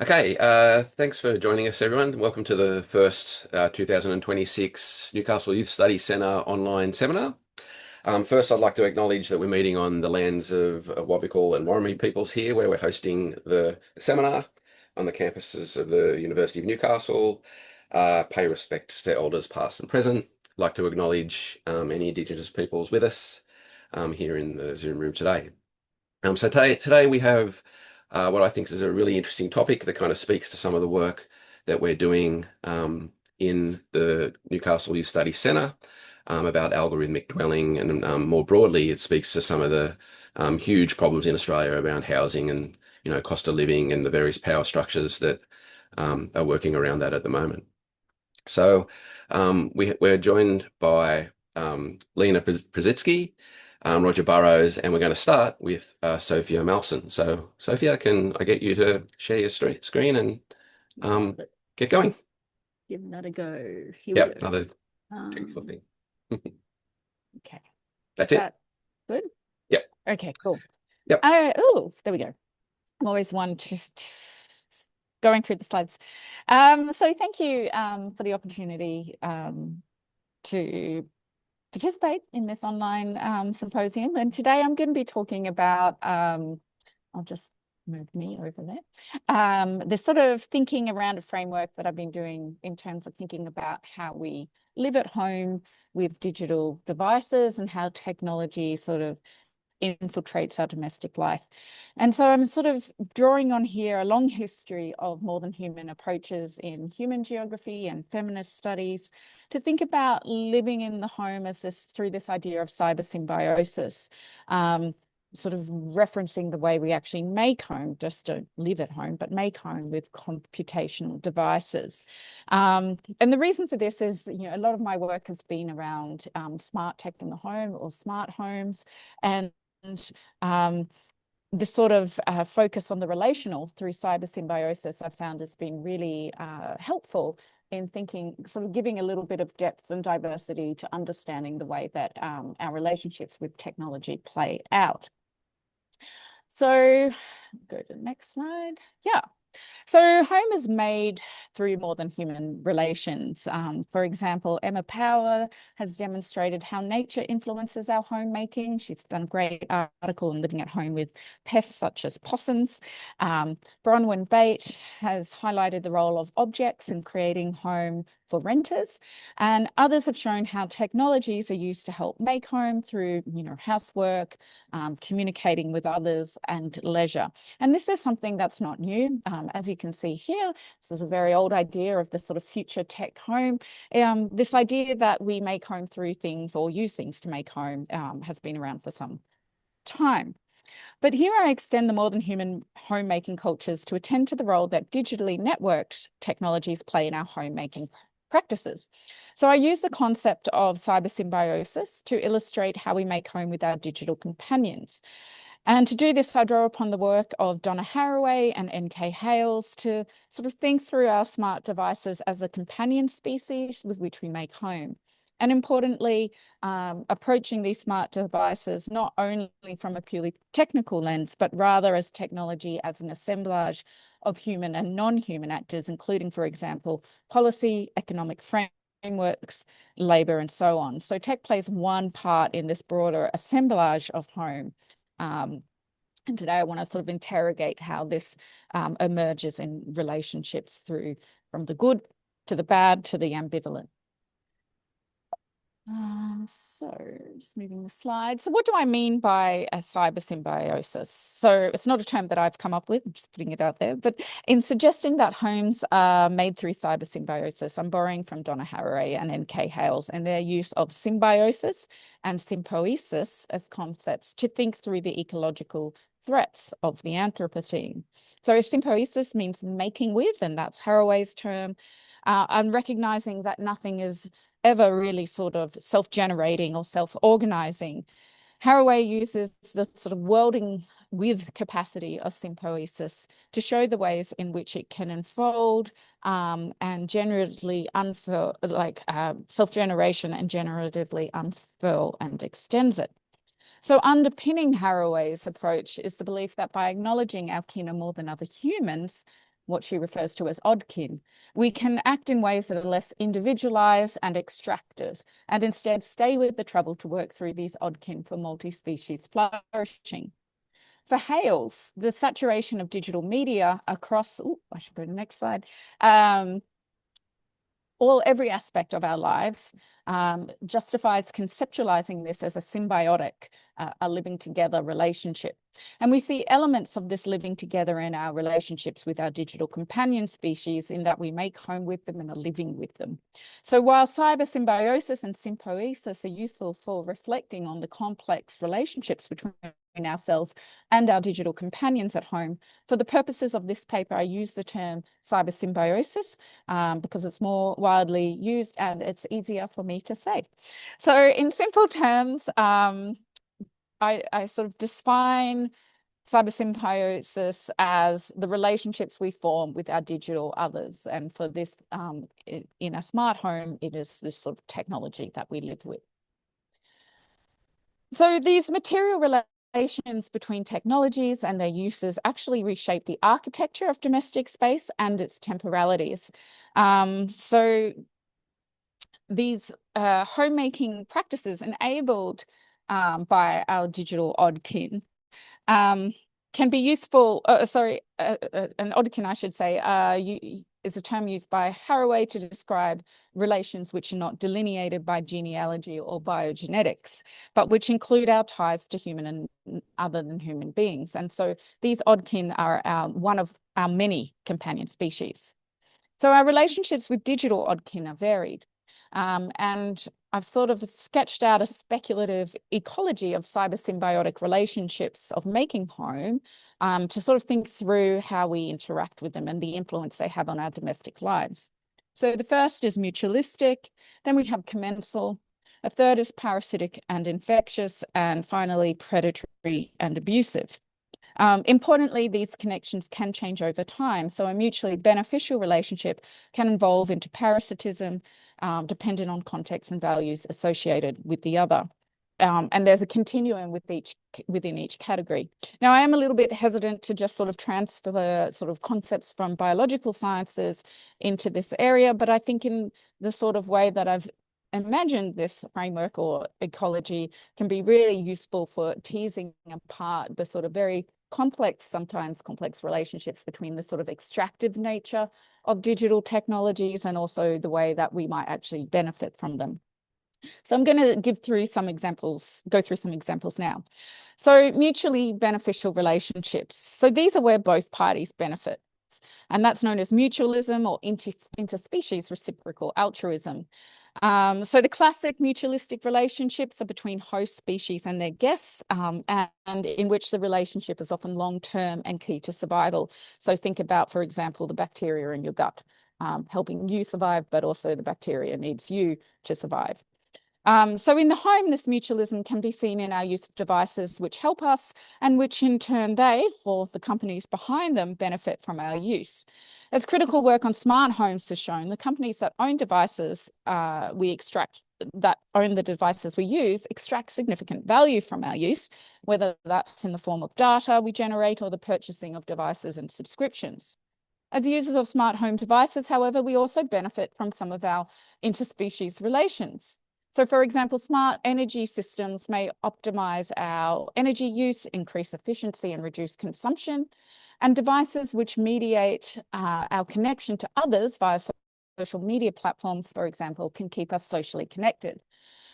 Okay, thanks for joining us, everyone. Welcome to the first 2026 Newcastle Youth Study Centre online seminar. First, I'd like to acknowledge that we're meeting on the lands of Wabikal and Worimi peoples here, where we're hosting the seminar on the campuses of the University of Newcastle. Pay respects to elders past and present. I'd like to acknowledge any Indigenous peoples with us here in the Zoom room today. So today we have what I think is a really interesting topic that kind of speaks to some of the work that we're doing in the Newcastle Youth Study Centre about algorithmic dwelling, and more broadly, it speaks to some of the huge problems in Australia around housing and cost of living and the various power structures that are working around that at the moment. So we're joined by Lina Przhedetsky, Roger Burrows, and we're going to start with Sophia Maalsen. So, Sophia, can I get you to share your screen and get going? Give that a go. Here Yeah, we go. another technical thing. Okay. That's it. Good? Yep. Okay, cool. Yep. Oh, there we go. I'm always one to going through the slides. So thank you for the opportunity to participate in this online symposium. And today I'm going to be talking about, I'll just move me over there, this sort of thinking around a framework that I've been doing in terms of thinking about how we live at home with digital devices and how technology sort of infiltrates our domestic life. And so I'm sort of drawing on here a long history of more than human approaches in human geography and feminist studies to think about living in the home as this through this idea of cybersymbiosis, sort of referencing the way we actually make home, just don't live at home, but make home with computational devices. And the reason for this is, a lot of my work has been around smart tech in the home or smart homes, and this sort of focus on the relational through cybersymbiosis I found has been really helpful in thinking, sort of giving a little bit of depth and diversity to understanding the way that our relationships with technology play out. So go to the next slide. Yeah. So home is made through more than human relations. For example, Emma Power has demonstrated how nature influences our homemaking. She's done a great article on living at home with pests such as possums. Bronwyn Bate has highlighted the role of objects in creating home for renters. And others have shown how technologies are used to help make home through, housework, communicating with others, and leisure. And this is something that's not new. As you can see here, this is a very old idea of the sort of future tech home. This idea that we make home through things or use things to make home has been around for some time. But here I extend the more than human homemaking cultures to attend to the role that digitally networked technologies play in our homemaking practices. So I use the concept of cybersymbiosis to illustrate how we make home with our digital companions. And to do this, I draw upon the work of Donna Haraway and N.K. Hales to sort of think through our smart devices as a companion species with which we make home. And importantly, approaching these smart devices not only from a purely technical lens, but rather as technology as an assemblage of human and non-human actors, including, for example, policy, economic frameworks, labour, and so on. So tech plays one part in this broader assemblage of home. And today I want to sort of interrogate how this emerges in relationships from the good to the bad to the ambivalent. So just moving the slide. So what do I mean by a cybersymbiosis? So it's not a term that I've come up with, I'm just putting it out there, but in suggesting that homes are made through cybersymbiosis, I'm borrowing from Donna Haraway and N.K. Hales and their use of symbiosis and symbiosis as concepts to think through the ecological threats of the Anthropocene. So symbiosis means making with, and that's Haraway's term. And recognizing that nothing is ever really sort of self-generating or self-organizing. Haraway uses the sort of welding with capacity of symbiosis to show the ways in which it can unfold and generatively unfurl, self-generation and generatively unfurl and extends it. So underpinning Haraway's approach is the belief that by acknowledging our kin are more than other humans, what she refers to as Oddkin, we can act in ways that are less individualized and extractive, and instead stay with the trouble to work through these Oddkin for multi-species flourishing. For Hales, the saturation of digital media across, I should go to the next slide, every aspect of our lives justifies conceptualizing this as a symbiotic, a living together relationship. And we see elements of this living together in our relationships with our digital companion species, in that we make home with them and are living with them. So while cybersymbiosis and symbiosis are useful for reflecting on the complex relationships between ourselves and our digital companions at home, for the purposes of this paper, I use the term cybersymbiosis because it's more widely used and it's easier for me to say. So in simple terms, I sort of define cybersymbiosis as the relationships we form with our digital others. And for this, in a smart home, it is this sort of technology that we live with. So these material relations between technologies and their uses actually reshape the architecture of domestic space and its temporalities. So these homemaking practices enabled by our digital Oddkin can be useful, an Oddkin, I should say, is a term used by Haraway to describe relations which are not delineated by genealogy or biogenetics, but which include our ties to human and other than human beings. And so these Oddkin are one of our many companion species. So our relationships with digital Oddkin are varied. And I've sort of sketched out a speculative ecology of cybersymbiotic relationships of making home to sort of think through how we interact with them and the influence they have on our domestic lives. So the first is mutualistic, then we have commensal, a third is parasitic and infectious, and finally predatory and abusive. Importantly, these connections can change over time. So a mutually beneficial relationship can evolve into parasitism, dependent on context and values associated with the other. And there's a continuum within each category. Now, I am a little bit hesitant to just sort of transfer sort of concepts from biological sciences into this area, but I think in the sort of way that I've imagined this framework or ecology can be really useful for teasing apart the sort of very sometimes complex relationships between the sort of extractive nature of digital technologies and also the way that we might actually benefit from them. So I'm going to go through some examples now. So mutually beneficial relationships. So these are where both parties benefit. And that's known as mutualism or interspecies reciprocal altruism. So the classic mutualistic relationships are between host species and their guests, and in which the relationship is often long-term and key to survival. So think about, for example, the bacteria in your gut, helping you survive, but also the bacteria needs you to survive. So in the home, this mutualism can be seen in our use of devices which help us and which in turn they, or the companies behind them, benefit from our use. As critical work on smart homes has shown, the companies that own devices the devices we use extract significant value from our use, whether that's in the form of data we generate or the purchasing of devices and subscriptions. As users of smart home devices, however, we also benefit from some of our interspecies relations. So, for example, smart energy systems may optimize our energy use, increase efficiency and reduce consumption, and devices which mediate our connection to others via social media platforms, for example, can keep us socially connected.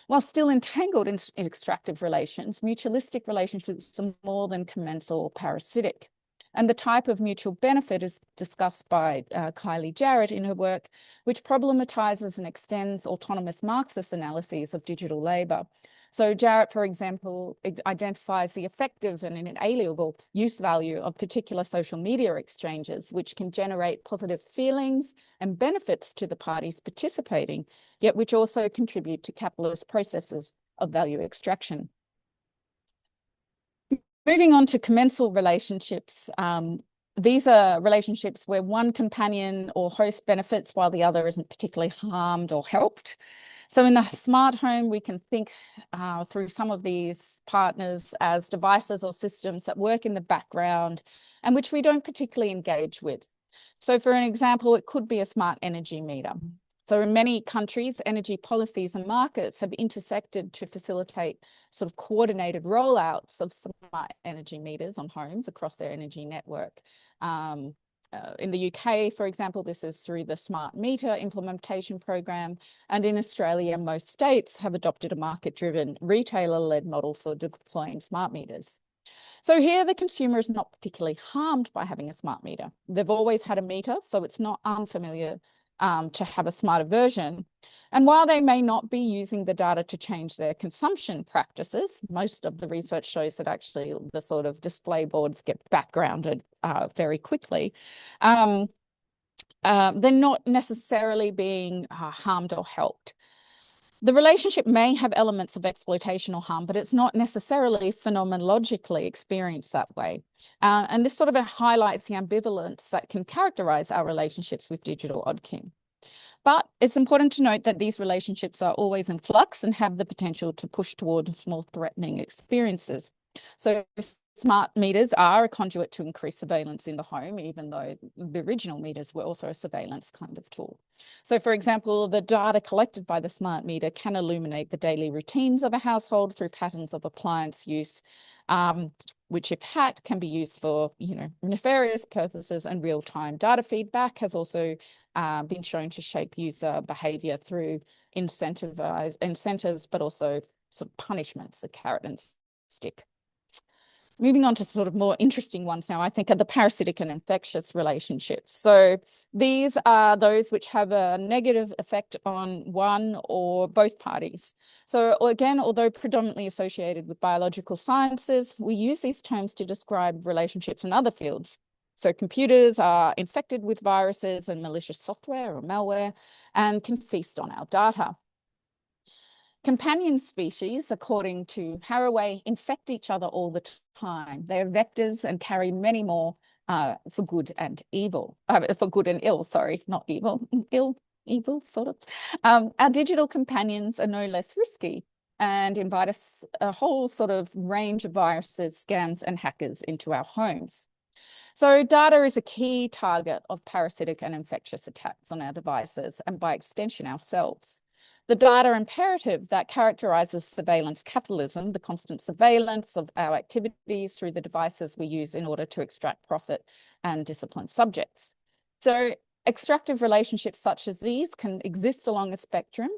While still entangled in extractive relations, mutualistic relationships are more than commensal or parasitic. And the type of mutual benefit is discussed by Kylie Jarrett in her work, which problematizes and extends autonomous Marxist analyses of digital labor. So Jarrett, for example, identifies the effective and inalienable use value of particular social media exchanges, which can generate positive feelings and benefits to the parties participating, yet which also contribute to capitalist processes of value extraction. Moving on to commensal relationships, these are relationships where one companion or host benefits while the other isn't particularly harmed or helped. So in the smart home, we can think through some of these partners as devices or systems that work in the background and which we don't particularly engage with. So for an example, it could be a smart energy meter. So in many countries, energy policies and markets have intersected to facilitate sort of coordinated rollouts of smart energy meters on homes across their energy network. In the UK, for example, this is through the Smart Meter Implementation Program. And in Australia, most states have adopted a market-driven, retailer-led model for deploying smart meters. So here the consumer is not particularly harmed by having a smart meter. They've always had a meter, so it's not unfamiliar to have a smarter version. And while they may not be using the data to change their consumption practices, most of the research shows that actually the sort of display boards get backgrounded very quickly. They're not necessarily being harmed or helped. The relationship may have elements of exploitation or harm, but it's not necessarily phenomenologically experienced that way. And this sort of highlights the ambivalence that can characterize our relationships with digital Oddkin. But it's important to note that these relationships are always in flux and have the potential to push towards more threatening experiences. So smart meters are a conduit to increase surveillance in the home, even though the original meters were also a surveillance kind of tool. So for example, the data collected by the smart meter can illuminate the daily routines of a household through patterns of appliance use, which if hacked can be used for, nefarious purposes, and real-time data feedback has also been shown to shape user behavior through incentives, but also sort of punishments, the carrot and stick. Moving on to sort of more interesting ones now, I think, are the parasitic and infectious relationships. So these are those which have a negative effect on one or both parties. So again, although predominantly associated with biological sciences, we use these terms to describe relationships in other fields. So computers are infected with viruses and malicious software or malware and can feast on our data. Companion species, according to Haraway, infect each other all the time. They are vectors and carry many more for good and evil. For good and ill, sorry, not evil. Evil, sort of. Our digital companions are no less risky and invite us a whole sort of range of viruses, scams, and hackers into our homes. So data is a key target of parasitic and infectious attacks on our devices and by extension ourselves. The data imperative that characterizes surveillance capitalism, the constant surveillance of our activities through the devices we use in order to extract profit and discipline subjects. So extractive relationships such as these can exist along a spectrum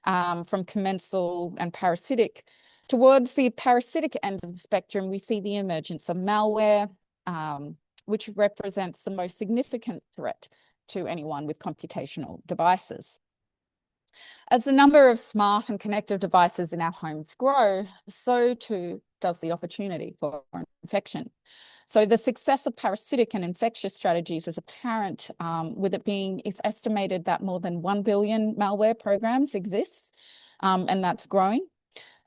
from commensal and parasitic. Towards the parasitic end of the spectrum, we see the emergence of malware, which represents the most significant threat to anyone with computational devices. As the number of smart and connected devices in our homes grow, so too does the opportunity for infection. So the success of parasitic and infectious strategies is apparent, with it being, it's estimated that more than 1 billion malware programs exist, and that's growing.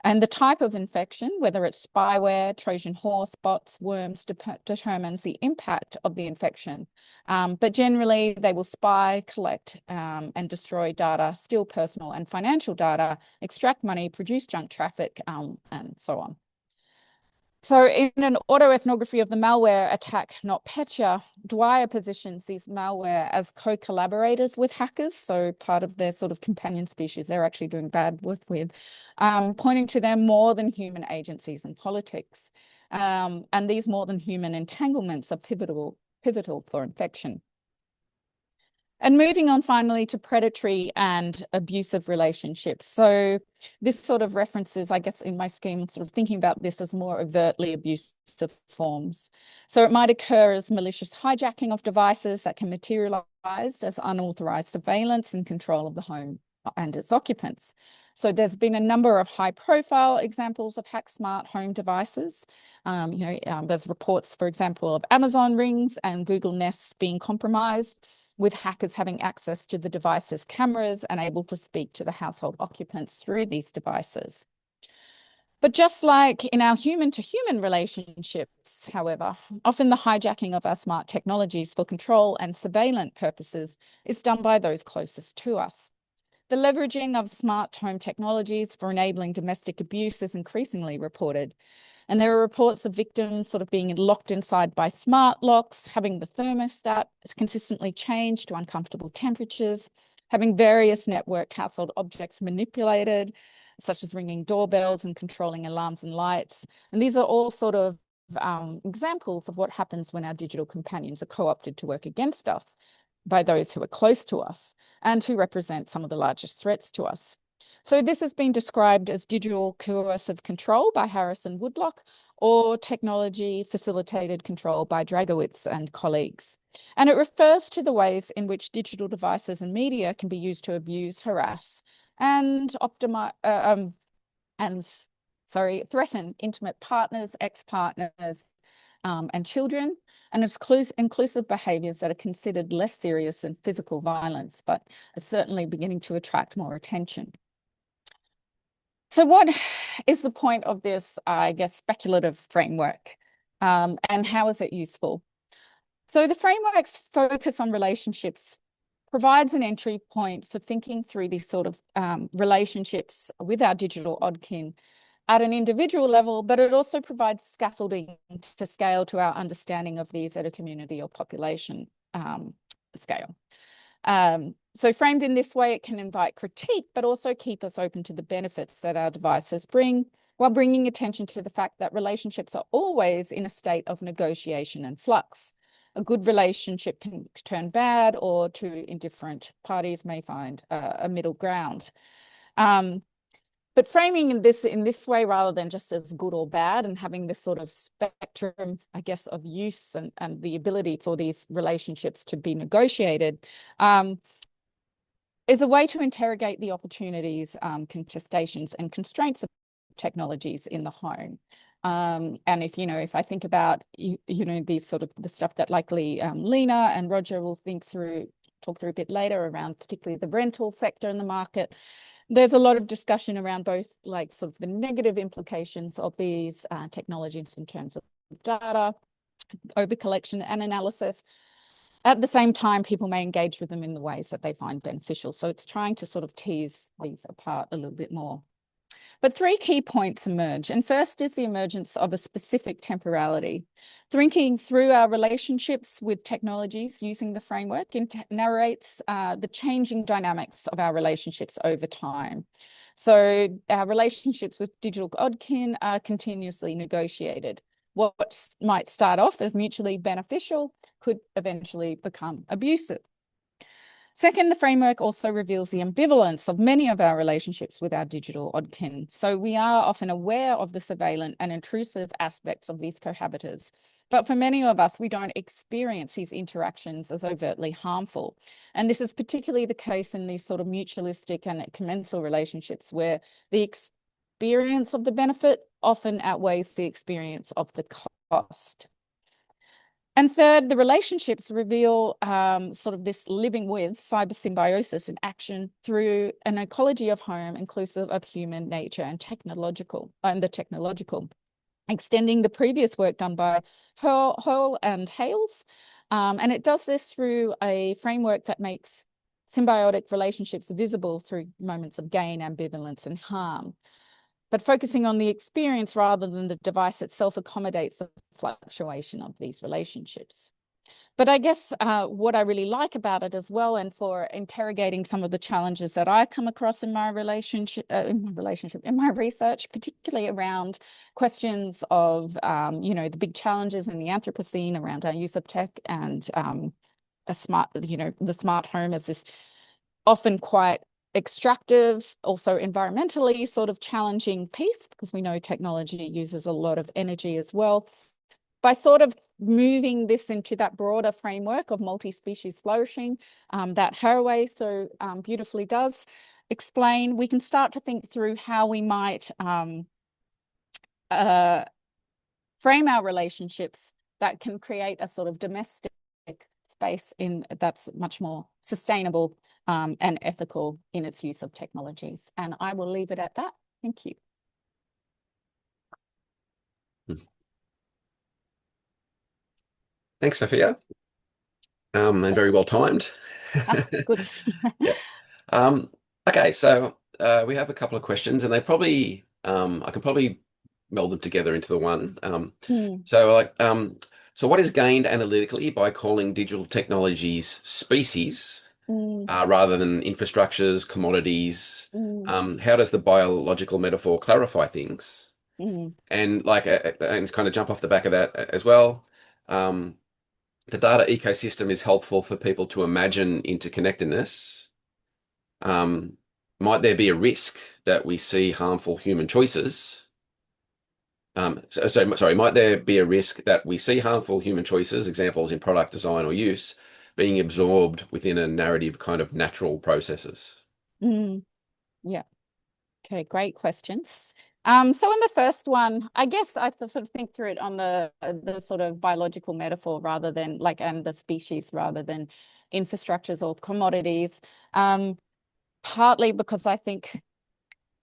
And the type of infection, whether it's spyware, Trojan horse, bots, worms, determines the impact of the infection. But generally, they will spy, collect, and destroy data, steal personal and financial data, extract money, produce junk traffic, and so on. So in an autoethnography of the malware attack, NotPetya, Dwyer positions these malware as co-collaborators with hackers. So part of their sort of companion species they're actually doing bad work with, pointing to their more than human agencies in politics. And these more than human entanglements are pivotal for infection. And moving on finally to predatory and abusive relationships. So this sort of references, I guess in my scheme, sort of thinking about this as more overtly abusive forms. So it might occur as malicious hijacking of devices that can materialize as unauthorized surveillance and control of the home and its occupants. So there's been a number of high-profile examples of hack smart home devices. There's reports, for example, of Amazon Rings and Google Nests being compromised, with hackers having access to the device's cameras and able to speak to the household occupants through these devices. But just like in our human-to-human relationships, however, often the hijacking of our smart technologies for control and surveillance purposes is done by those closest to us. The leveraging of smart home technologies for enabling domestic abuse is increasingly reported. And there are reports of victims sort of being locked inside by smart locks, having the thermostat consistently changed to uncomfortable temperatures, having various network household objects manipulated, such as ringing doorbells and controlling alarms and lights. And these are all sort of examples of what happens when our digital companions are co-opted to work against us by those who are close to us and who represent some of the largest threats to us. So this has been described as digital coercive control by Harris and Woodlock, or technology facilitated control by Dragowitz and colleagues. And it refers to the ways in which digital devices and media can be used to abuse, harass, and threaten intimate partners, ex-partners, and children, and inclusive behaviours that are considered less serious than physical violence, but are certainly beginning to attract more attention. So what is the point of this, I guess, speculative framework, and how is it useful? So the framework's focus on relationships provides an entry point for thinking through these sort of relationships with our digital oddkin at an individual level, but it also provides scaffolding to scale to our understanding of these at a community or population scale. So framed in this way, it can invite critique, but also keep us open to the benefits that our devices bring, while bringing attention to the fact that relationships are always in a state of negotiation and flux. A good relationship can turn bad, or two indifferent parties may find a middle ground. But framing this in this way, rather than just as good or bad, and having this sort of spectrum, I guess, of use and the ability for these relationships to be negotiated, is a way to interrogate the opportunities, contestations, and constraints of technologies in the home. And if I think about, these sort of the stuff that likely Lina and Roger will talk through a bit later around particularly the rental sector in the market, there's a lot of discussion around both like sort of the negative implications of these technologies in terms of data, overcollection and analysis. At the same time, people may engage with them in the ways that they find beneficial. So it's trying to sort of tease these apart a little bit more. But three key points emerge. And first is the emergence of a specific temporality. Thinking through our relationships with technologies using the framework narrates the changing dynamics of our relationships over time. So our relationships with digital oddkin are continuously negotiated. What might start off as mutually beneficial could eventually become abusive. Second, the framework also reveals the ambivalence of many of our relationships with our digital oddkin. So we are often aware of the surveillance and intrusive aspects of these cohabitors. But for many of us, we don't experience these interactions as overtly harmful. And this is particularly the case in these sort of mutualistic and commensal relationships where the experience of the benefit often outweighs the experience of the cost. And third, the relationships reveal sort of this living with cybersymbiosis in action through an ecology of home inclusive of human, nature, and the technological, extending the previous work done by Hurl and Hales. And it does this through a framework that makes symbiotic relationships visible through moments of gain, ambivalence, and harm. But focusing on the experience rather than the device itself accommodates the fluctuation of these relationships. But I guess what I really like about it as well, and for interrogating some of the challenges that I come across in my in my research, particularly around questions of, the big challenges in the Anthropocene around our use of tech and the smart home as this often quite extractive, also environmentally sort of challenging piece, because we know technology uses a lot of energy as well. By sort of moving this into that broader framework of multi-species flourishing that Haraway so beautifully does explain, we can start to think through how we might frame our relationships that can create a sort of domestic space that's much more sustainable and ethical in its use of technologies. And I will leave it at that. Thank you. Thanks, Sophia. And very well timed. Good. Yeah. Okay, so we have a couple of questions, and they probably I can probably meld them together into the one. Mm, So like, so what is gained analytically by calling digital technologies species mm, rather than infrastructures, commodities? mm, How does the biological metaphor clarify things? mm, And like, and kind of jump off the back of that as well. Um, the data ecosystem is helpful for people to imagine interconnectedness. Um, might there be a risk that we see harmful human choices? Sorry, might there be a risk that we see harmful human choices, examples in product design or use, being absorbed within a narrative kind of natural processes? mm. Yeah. Okay, great questions. So in the first one, I guess I sort of think through it on the sort of biological metaphor rather than like and the species rather than infrastructures or commodities. Partly because I think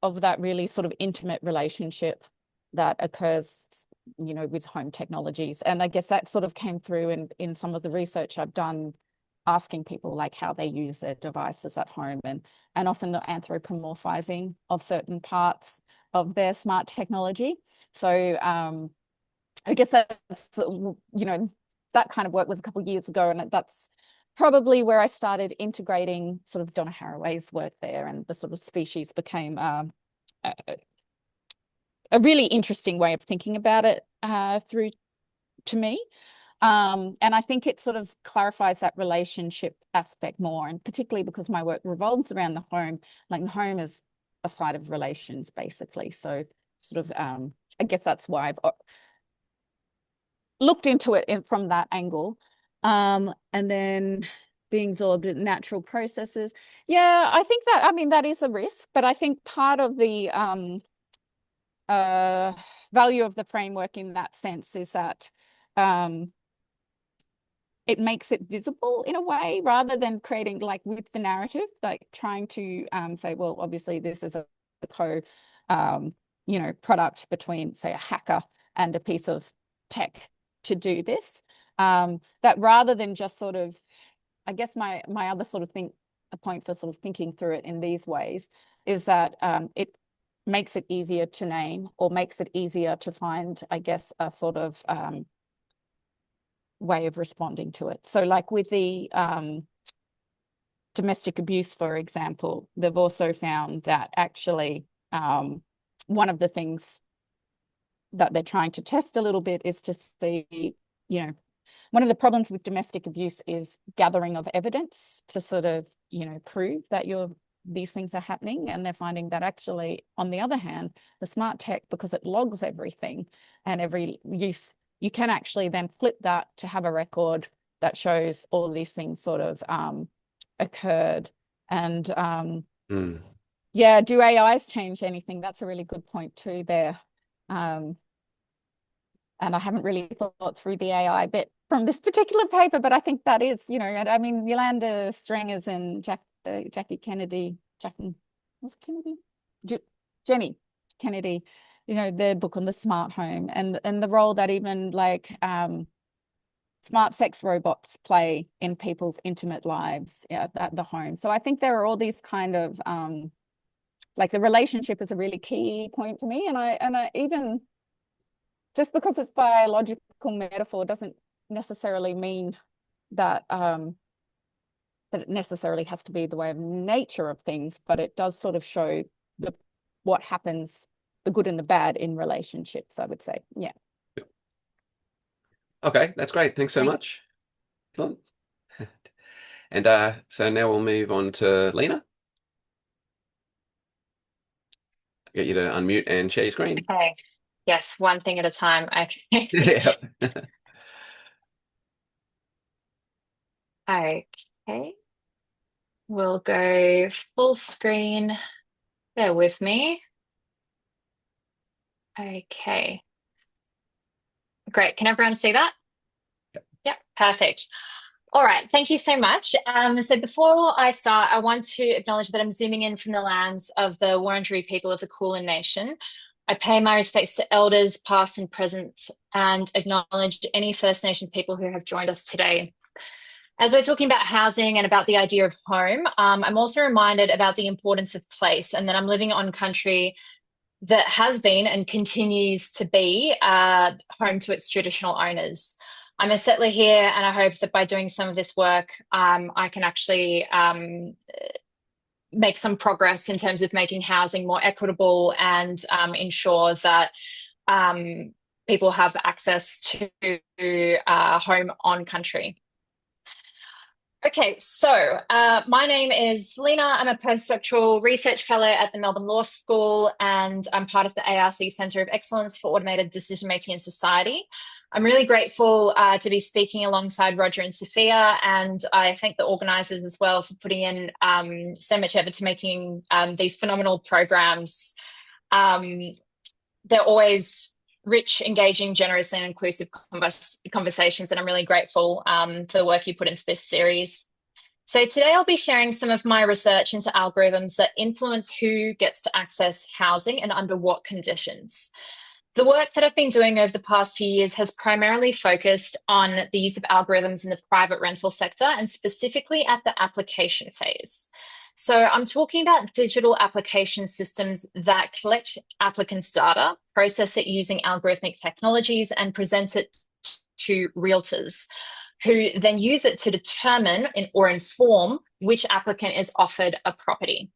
of that really sort of intimate relationship that occurs, with home technologies. And I guess that sort of came through in some of the research I've done, asking people like how they use their devices at home and often the anthropomorphizing of certain parts of their smart technology. So I guess that's, that kind of work was a couple of years ago, and that's probably where I started integrating sort of Donna Haraway's work there, and the sort of species became a, a really interesting way of thinking about it through to me. And I think it sort of clarifies that relationship aspect more, and particularly because my work revolves around the home, like the home is a site of relations, basically. So sort of, I guess that's why I've looked into it from that angle. And then being absorbed in natural processes. Yeah, I think that, I mean, that is a risk, but I think part of the value of the framework in that sense is that it makes it visible in a way rather than creating like with the narrative, like trying to say, well, obviously this is a product between, say, a hacker and a piece of tech to do this. That rather than just sort of, I guess my other sort of a point for sort of thinking through it in these ways is that it makes it easier to name or makes it easier to find, I guess, a sort of way of responding to it. So like with the domestic abuse, for example, they've also found that actually one of the things that they're trying to test a little bit is to see, one of the problems with domestic abuse is gathering of evidence to sort of, prove that these things are happening. And they're finding that actually, on the other hand, the smart tech, because it logs everything and every use, you can actually then flip that to have a record that shows all of these things sort of occurred. And yeah, do AIs change anything? That's a really good point too there. And I haven't really thought through the AI bit from this particular paper, but I think that is, I mean, Yolanda Strangers and Jackie Kennedy, was it Kennedy? Jenny Kennedy, their book on the smart home and the role that even like smart sex robots play in people's intimate lives at the home. So I think there are all these kind of like the relationship is a really key point for me. And I even just because it's biological metaphor doesn't necessarily mean that that it necessarily has to be the way of nature of things, but it does sort of show what happens, the good and the bad in relationships, I would say. Yeah. Okay, that's great. Thanks so much. Fun. And so now we'll move on to Lina. Get you to unmute and share your screen. Okay. Yes, one thing at a time. Okay. Yeah. Okay. We'll go full screen. Bear with me. Okay. Great. Can everyone see that? Yep, perfect. All right, thank you so much. So before I start, I want to acknowledge that I'm zooming in from the lands of the Wurundjeri people of the Kulin Nation. I pay my respects to elders, past and present, and acknowledge any First Nations people who have joined us today. As we're talking about housing and about the idea of home, I'm also reminded about the importance of place and that I'm living on country that has been and continues to be home to its traditional owners. I'm a settler here, and I hope that by doing some of this work, I can actually make some progress in terms of making housing more equitable and ensure that people have access to home on country. Okay, so my name is Lina. I'm a postdoctoral research fellow at the Melbourne Law School, and I'm part of the ARC Centre of Excellence for Automated Decision Making in Society. I'm really grateful to be speaking alongside Roger and Sophia, and I thank the organisers as well for putting in so much effort to making these phenomenal programs. They're always rich, engaging, generous, and inclusive conversations, and I'm really grateful for the work you put into this series. So today I'll be sharing some of my research into algorithms that influence who gets to access housing and under what conditions. The work that I've been doing over the past few years has primarily focused on the use of algorithms in the private rental sector, and specifically at the application phase. So I'm talking about digital application systems that collect applicants' data, process it using algorithmic technologies, and present it to realtors, who then use it to determine or inform which applicant is offered a property.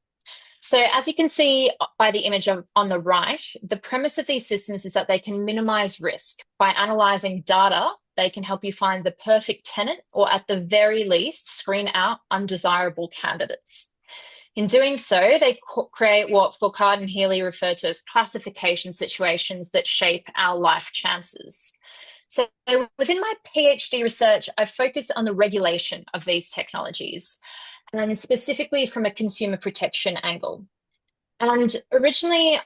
So as you can see by the image on the right, the premise of these systems is that they can minimize risk. By analyzing data, they can help you find the perfect tenant, or at the very least, screen out undesirable candidates. In doing so, they create what Foucault and Healy refer to as classification situations that shape our life chances. So within my PhD research, I've focused on the regulation of these technologies, and specifically from a consumer protection angle. And originally,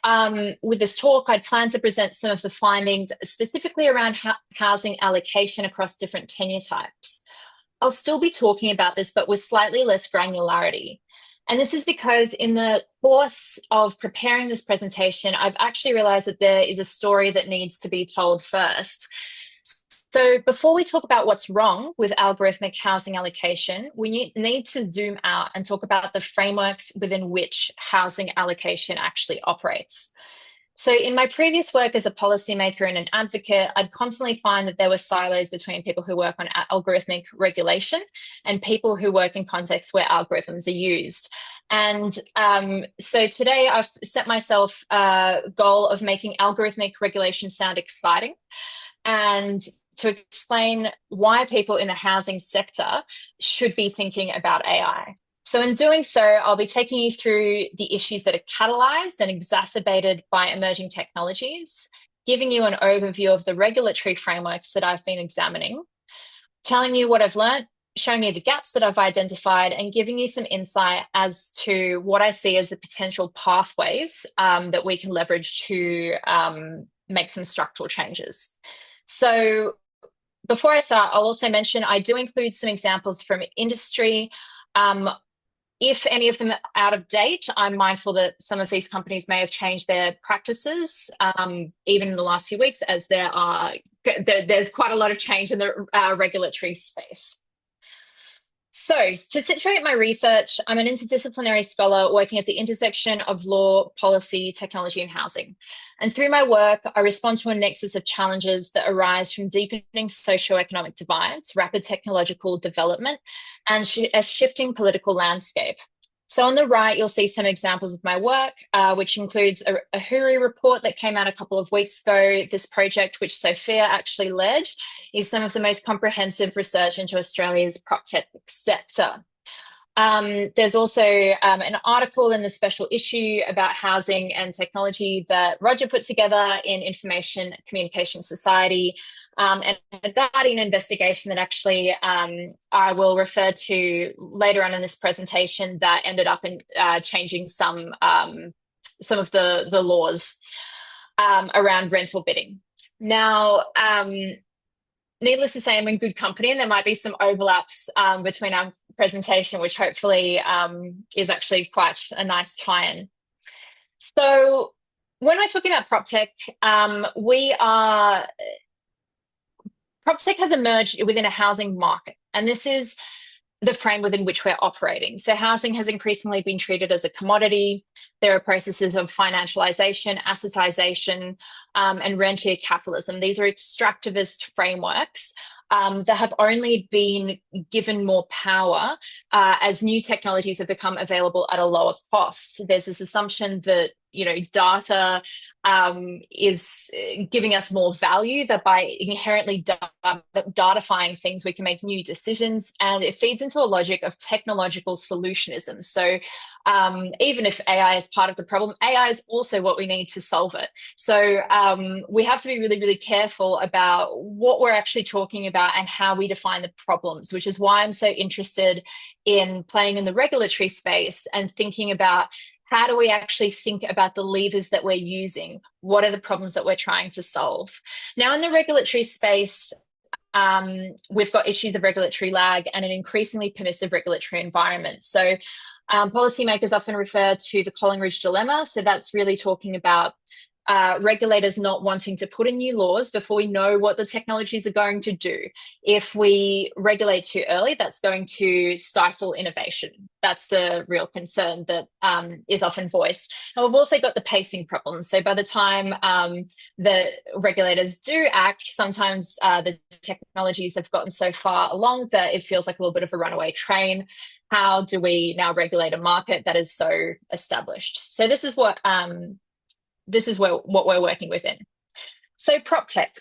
with this talk, I'd planned to present some of the findings specifically around housing allocation across different tenure types. I'll still be talking about this, but with slightly less granularity. And this is because in the course of preparing this presentation, I've actually realized that there is a story that needs to be told first. So before we talk about what's wrong with algorithmic housing allocation, we need to zoom out and talk about the frameworks within which housing allocation actually operates. So in my previous work as a policymaker and an advocate, I'd constantly find that there were silos between people who work on algorithmic regulation and people who work in contexts where algorithms are used. And so today I've set myself a goal of making algorithmic regulation sound exciting, and to explain why people in the housing sector should be thinking about AI. So in doing so, I'll be taking you through the issues that are catalyzed and exacerbated by emerging technologies, giving you an overview of the regulatory frameworks that I've been examining, telling you what I've learned, showing you the gaps that I've identified, and giving you some insight as to what I see as the potential pathways that we can leverage to make some structural changes. So before I start, I'll also mention I do include some examples from industry. If any of them are out of date, I'm mindful that some of these companies may have changed their practices, even in the last few weeks, as there's quite a lot of change in the regulatory space. So to situate my research, I'm an interdisciplinary scholar working at the intersection of law, policy, technology, and housing. And through my work, I respond to a nexus of challenges that arise from deepening socioeconomic divides, rapid technological development, and a shifting political landscape. So on the right, you'll see some examples of my work, which includes a HURI report that came out a couple of weeks ago. This project, which Sophia actually led, is some of the most comprehensive research into Australia's proptech sector. There's also an article in the special issue about housing and technology that Roger put together in Information Communication Society, and a Guardian investigation that actually I will refer to later on in this presentation that ended up in changing some of the laws around rental bidding. Now, needless to say, I'm in good company, and there might be some overlaps between our presentation, which hopefully is actually quite a nice tie-in. So when we're talking about PropTech, PropTech has emerged within a housing market, and this is the frame within which we're operating. So housing has increasingly been treated as a commodity. There are processes of financialization, assetization, and rentier capitalism. These are extractivist frameworks that have only been given more power as new technologies have become available at a lower cost. There's this assumption that, data is giving us more value, that by inherently datifying things, we can make new decisions. And it feeds into a logic of technological solutionism. So even if AI is part of the problem, AI is also what we need to solve it. So we have to be really, really careful about what we're actually talking about and how we define the problems, which is why I'm so interested in playing in the regulatory space and thinking about how do we actually think about the levers that we're using? What are the problems that we're trying to solve? Now, in the regulatory space, we've got issues of regulatory lag and an increasingly permissive regulatory environment. So policymakers often refer to the Collingridge dilemma. So that's really talking about regulators not wanting to put in new laws before we know what the technologies are going to do. If we regulate too early, that's going to stifle innovation. That's the real concern that is often voiced. And we've also got the pacing problem. So by the time the regulators do act, sometimes the technologies have gotten so far along that it feels like a little bit of a runaway train. How do we now regulate a market that is so established? So this is what we're working within. So prop tech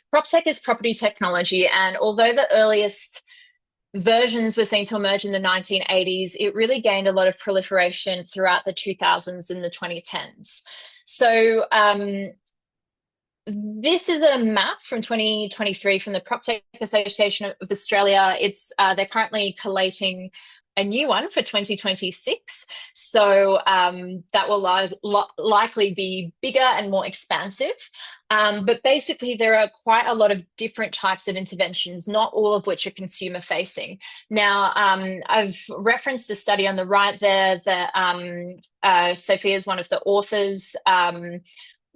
is property technology, and although the earliest versions were seen to emerge in the 1980s, it really gained a lot of proliferation throughout the 2000s and the 2010s. So this is a map from 2023 from the Prop Tech Association of Australia. They're currently collating a new one for 2026. So that will likely be bigger and more expansive. But basically, there are quite a lot of different types of interventions, not all of which are consumer facing. Now, I've referenced a study on the right there that Sophia is one of the authors,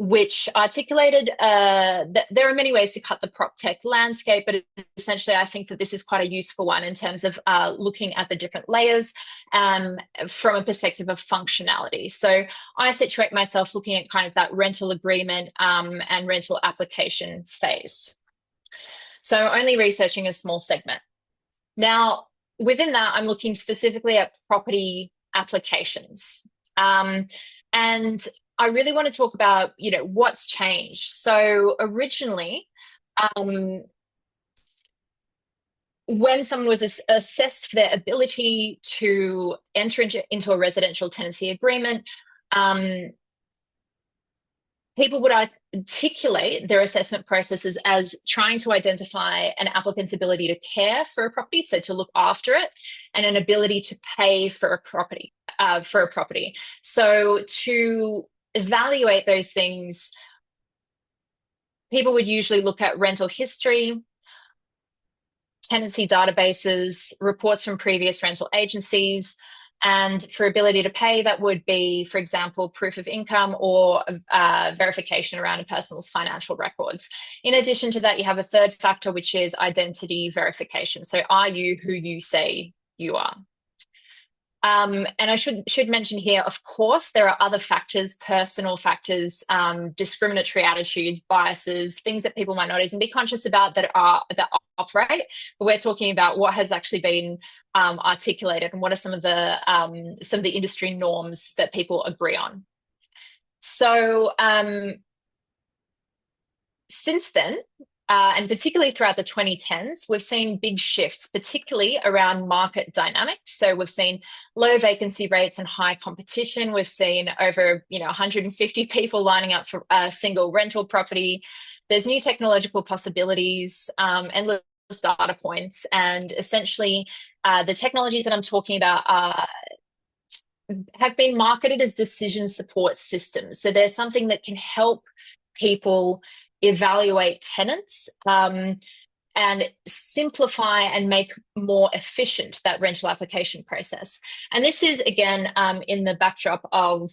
which articulated that there are many ways to cut the prop tech landscape, but essentially I think that this is quite a useful one in terms of looking at the different layers from a perspective of functionality. So I situate myself looking at kind of that rental agreement and rental application phase. So only researching a small segment. Now, within that, I'm looking specifically at property applications. And I really want to talk about, what's changed. So originally, when someone was assessed for their ability to enter into a residential tenancy agreement, people would articulate their assessment processes as trying to identify an applicant's ability to care for a property, so to look after it, and an ability to pay for a property. So to evaluate those things, people would usually look at rental history, tenancy databases, reports from previous rental agencies, and for ability to pay, that would be, for example, proof of income or verification around a person's financial records. In addition to that, you have a third factor, which is identity verification. So are you who you say you are? And I should mention here, of course, there are other factors, personal factors, discriminatory attitudes, biases, things that people might not even be conscious about that operate. But we're talking about what has actually been articulated and what are some of the industry norms that people agree on. So since then, and particularly throughout the 2010s, we've seen big shifts, particularly around market dynamics. So we've seen low vacancy rates and high competition. We've seen over 150 people lining up for a single rental property. There's new technological possibilities, endless data points, and essentially the technologies that I'm talking about have been marketed as decision support systems. So there's something that can help people evaluate tenants and simplify and make more efficient that rental application process. And this is, again, in the backdrop of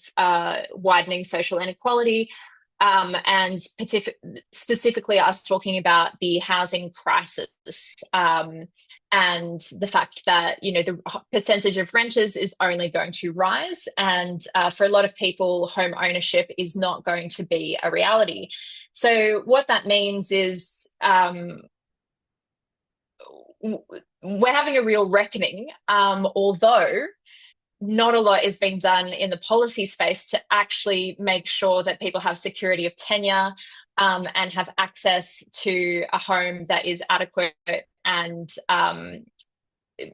widening social inequality and specifically us talking about the housing crisis and the fact that, you know, the percentage of renters is only going to rise. And for a lot of people, home ownership is not going to be a reality. So what that means is we're having a real reckoning, although not a lot is being done in the policy space to actually make sure that people have security of tenure and have access to a home that is adequate and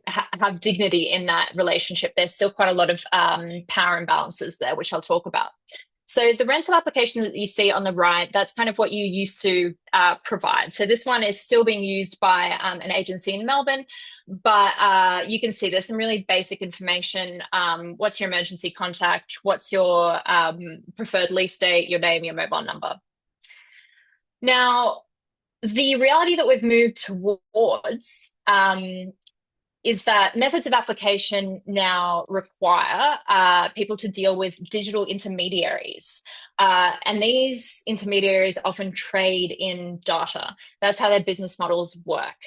have dignity in that relationship. There's still quite a lot of power imbalances there, which I'll talk about. So the rental application that you see on the right, that's kind of what you used to provide. So this one is still being used by an agency in Melbourne, but you can see there's some really basic information. What's your emergency contact? What's your preferred lease date, your name, your mobile number? Now, the reality that we've moved towards is that methods of application now require people to deal with digital intermediaries. And these intermediaries often trade in data. That's how their business models work.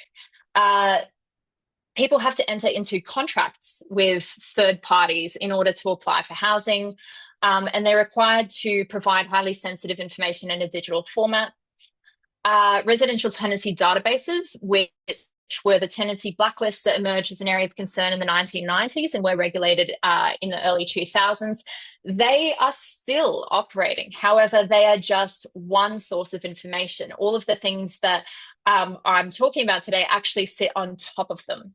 People have to enter into contracts with third parties in order to apply for housing, and they're required to provide highly sensitive information in a digital format. Residential tenancy databases, which were the tenancy blacklists that emerged as an area of concern in the 1990s and were regulated in the early 2000s, they are still operating. However, they are just one source of information. All of the things that I'm talking about today actually sit on top of them.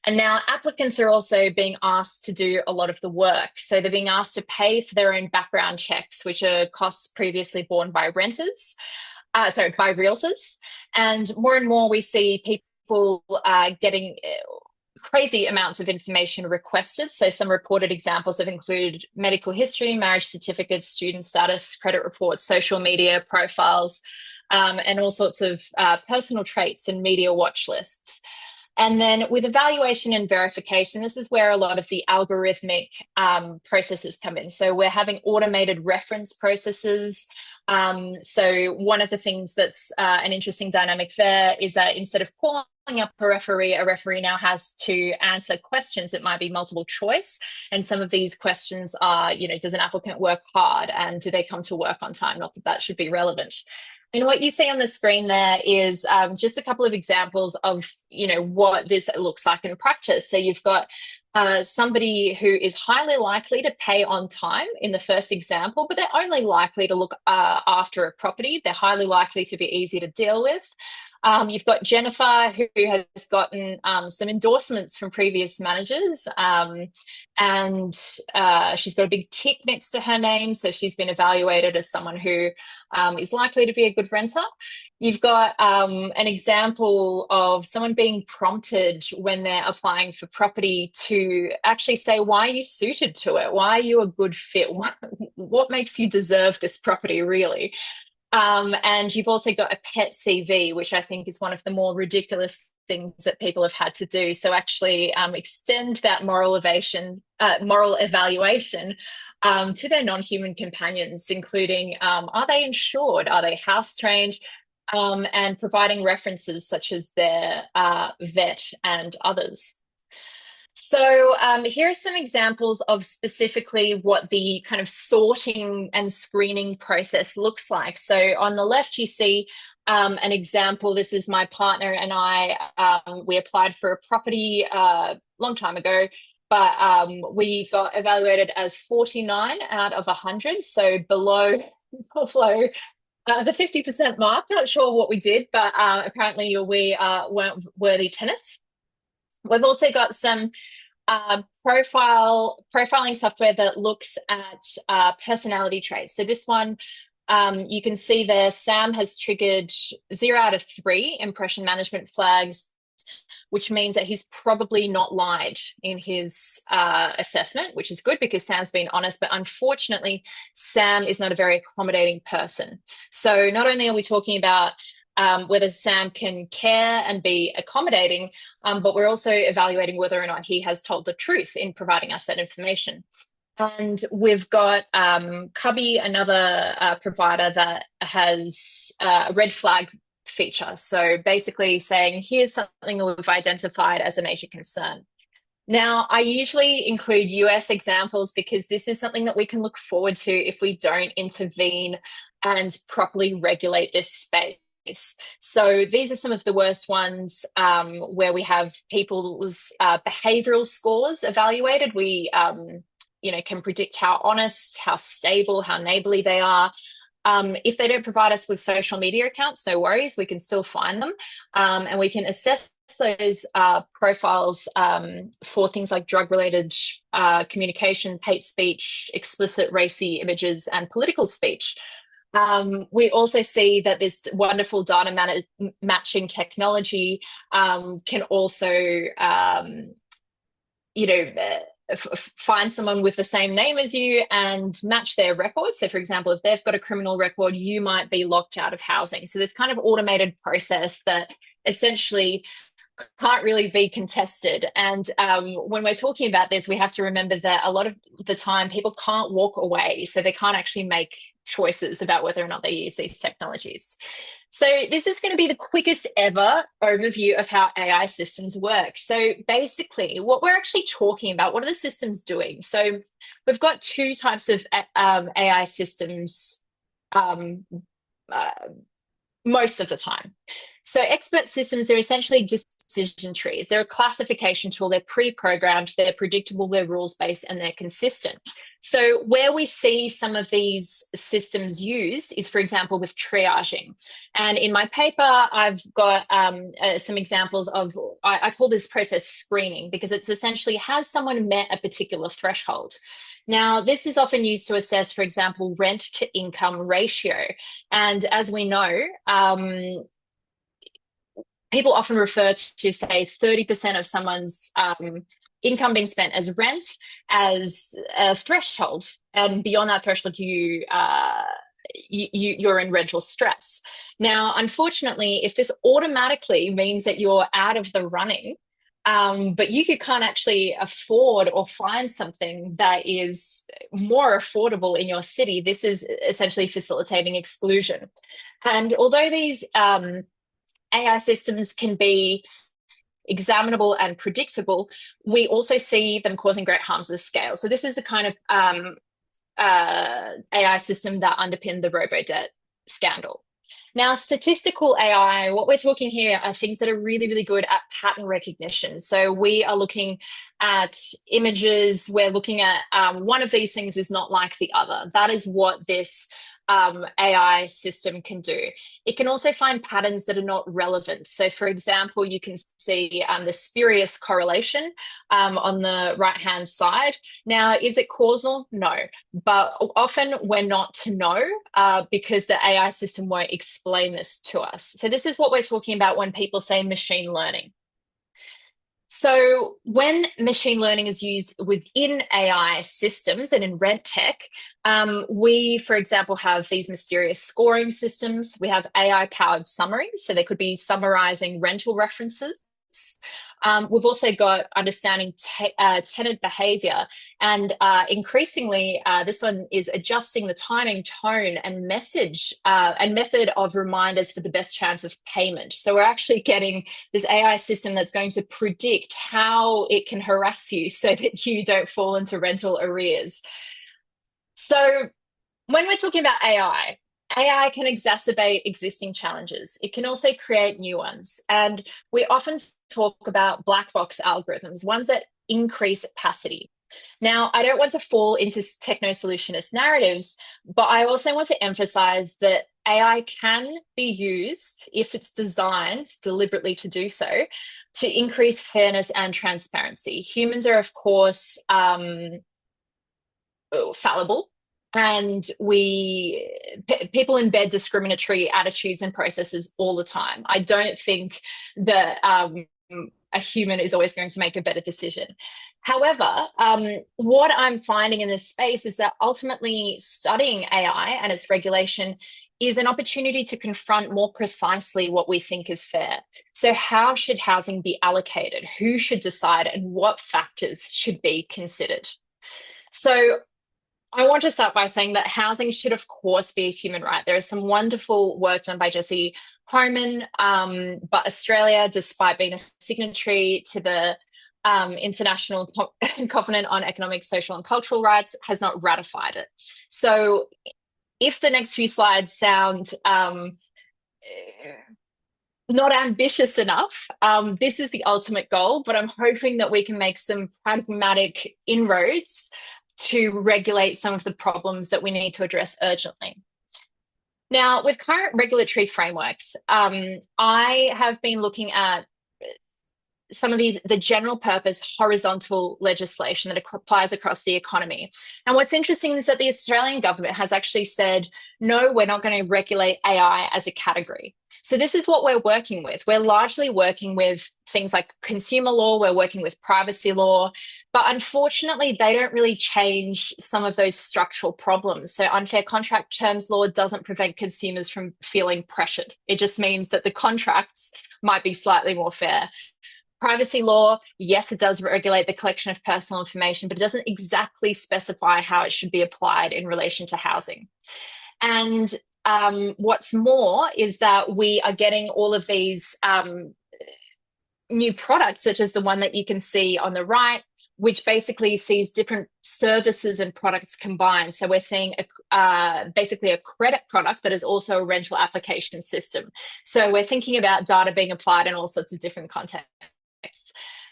And now applicants are also being asked to do a lot of the work. So they're being asked to pay for their own background checks, which are costs previously borne by by realtors. And more we see people getting crazy amounts of information requested. So some reported examples have included medical history, marriage certificates, student status, credit reports, social media profiles, and all sorts of personal traits and media watch lists. And then with evaluation and verification, this is where a lot of the algorithmic processes come in. So we're having automated reference processes. So one of the things that's an interesting dynamic there is that instead of calling up a referee now has to answer questions that might be multiple choice. And some of these questions are, you know, does an applicant work hard and do they come to work on time? Not that that should be relevant. And what you see on the screen there is just a couple of examples of, you know, what this looks like in practice. So you've got somebody who is highly likely to pay on time in the first example, but they're only likely to look after a property. They're highly likely to be easy to deal with. You've got Jennifer, who has gotten some endorsements from previous managers, and she's got a big tick next to her name. So she's been evaluated as someone who is likely to be a good renter. You've got an example of someone being prompted when they're applying for property to actually say, why are you suited to it? Why are you a good fit? What makes you deserve this property, really? And you've also got a pet CV, which I think is one of the more ridiculous things that people have had to do. So actually extend that moral evaluation to their non-human companions, including are they insured? Are they house trained? And providing references such as their vet and others. So here are some examples of specifically what the kind of sorting and screening process looks like. So on the left, you see an example. This is my partner and I. We applied for a property a long time ago, but we got evaluated as 49 out of 100, so below the 50% mark. Not sure what we did, but apparently we weren't worthy tenants. We've also got some profiling software that looks at personality traits. So this one, you can see there, Sam has triggered 0 out of 3 impression management flags, which means that he's probably not lied in his assessment, which is good because Sam's been honest. But unfortunately, Sam is not a very accommodating person. So not only are we talking about whether Sam can care and be accommodating, but we're also evaluating whether or not he has told the truth in providing us that information. And we've got Cubby, another provider that has a red flag feature. So basically saying, here's something that we've identified as a major concern. Now, I usually include US examples because this is something that we can look forward to if we don't intervene and properly regulate this space. So these are some of the worst ones where we have people's behavioral scores evaluated. We can predict how honest, how stable, how neighborly they are. If they don't provide us with social media accounts, no worries, we can still find them. And we can assess those profiles for things like drug-related communication, hate speech, explicit racy images, and political speech. We also see that this wonderful data matching technology can also, find someone with the same name as you and match their record. So, for example, if they've got a criminal record, you might be locked out of housing. So this kind of automated process that essentially can't really be contested. And when we're talking about this, we have to remember that a lot of the time people can't walk away, so they can't actually make choices about whether or not they use these technologies. So this is going to be the quickest ever overview of how AI systems work. So basically, what we're actually talking about, what are the systems doing? So we've got two types of AI systems most of the time. So expert systems are essentially decision trees. They're a classification tool. They're pre-programmed, they're predictable, they're rules-based, and they're consistent. So where we see some of these systems used is, for example, with triaging. And in my paper, I've got some examples of, I call this process screening, because it's essentially, has someone met a particular threshold? Now, this is often used to assess, for example, rent to income ratio. And as we know, people often refer to, say, 30% of someone's income being spent as rent as a threshold. And beyond that threshold, you're in rental stress. Now, unfortunately, if this automatically means that you're out of the running, but you can't actually afford or find something that is more affordable in your city, this is essentially facilitating exclusion. And although these AI systems can be examinable and predictable, we also see them causing great harms at scale. So this is the kind of AI system that underpinned the robo-debt scandal. Now, statistical AI, what we're talking here are things that are really, really good at pattern recognition. So we are looking at images, we're looking at one of these things is not like the other. That is what this AI system can do. It can also find patterns that are not relevant. So, for example, you can see the spurious correlation on the right-hand side. Now, is it causal? No, but often we're not to know because the AI system won't explain this to us. So this is what we're talking about when people say machine learning. So when machine learning is used within AI systems and in rent tech, we, for example, have these mysterious scoring systems. We have AI-powered summaries, so they could be summarizing rental references. We've also got understanding tenant behavior, and increasingly, this one is adjusting the timing, tone, and message and method of reminders for the best chance of payment. So we're actually getting this AI system that's going to predict how it can harass you so that you don't fall into rental arrears. So when we're talking about AI can exacerbate existing challenges. It can also create new ones. And we often talk about black box algorithms, ones that increase opacity. Now, I don't want to fall into techno-solutionist narratives, but I also want to emphasize that AI can be used, if it's designed deliberately to do so, to increase fairness and transparency. Humans are, of course, fallible. And people embed discriminatory attitudes and processes all the time. I don't think that a human is always going to make a better decision. However, what I'm finding in this space is that ultimately studying AI and its regulation is an opportunity to confront more precisely what we think is fair. So how should housing be allocated? Who should decide, and what factors should be considered? So I want to start by saying that housing should, of course, be a human right. There is some wonderful work done by Jesse Homan, but Australia, despite being a signatory to the International Covenant on Economic, Social and Cultural Rights, has not ratified it. So if the next few slides sound not ambitious enough, this is the ultimate goal, but I'm hoping that we can make some pragmatic inroads to regulate some of the problems that we need to address urgently. Now, with current regulatory frameworks, I have been looking at some of the general purpose horizontal legislation that applies across the economy. And what's interesting is that the Australian government has actually said, no, we're not going to regulate AI as a category. So this is what we're working with. We're largely working with things like consumer law, we're working with privacy law, but unfortunately, they don't really change some of those structural problems. So unfair contract terms law doesn't prevent consumers from feeling pressured. It just means that the contracts might be slightly more fair. Privacy law, yes, it does regulate the collection of personal information, but it doesn't exactly specify how it should be applied in relation to housing. And what's more is that we are getting all of these new products, such as the one that you can see on the right, which basically sees different services and products combined. So we're seeing basically a credit product that is also a rental application system. So we're thinking about data being applied in all sorts of different contexts.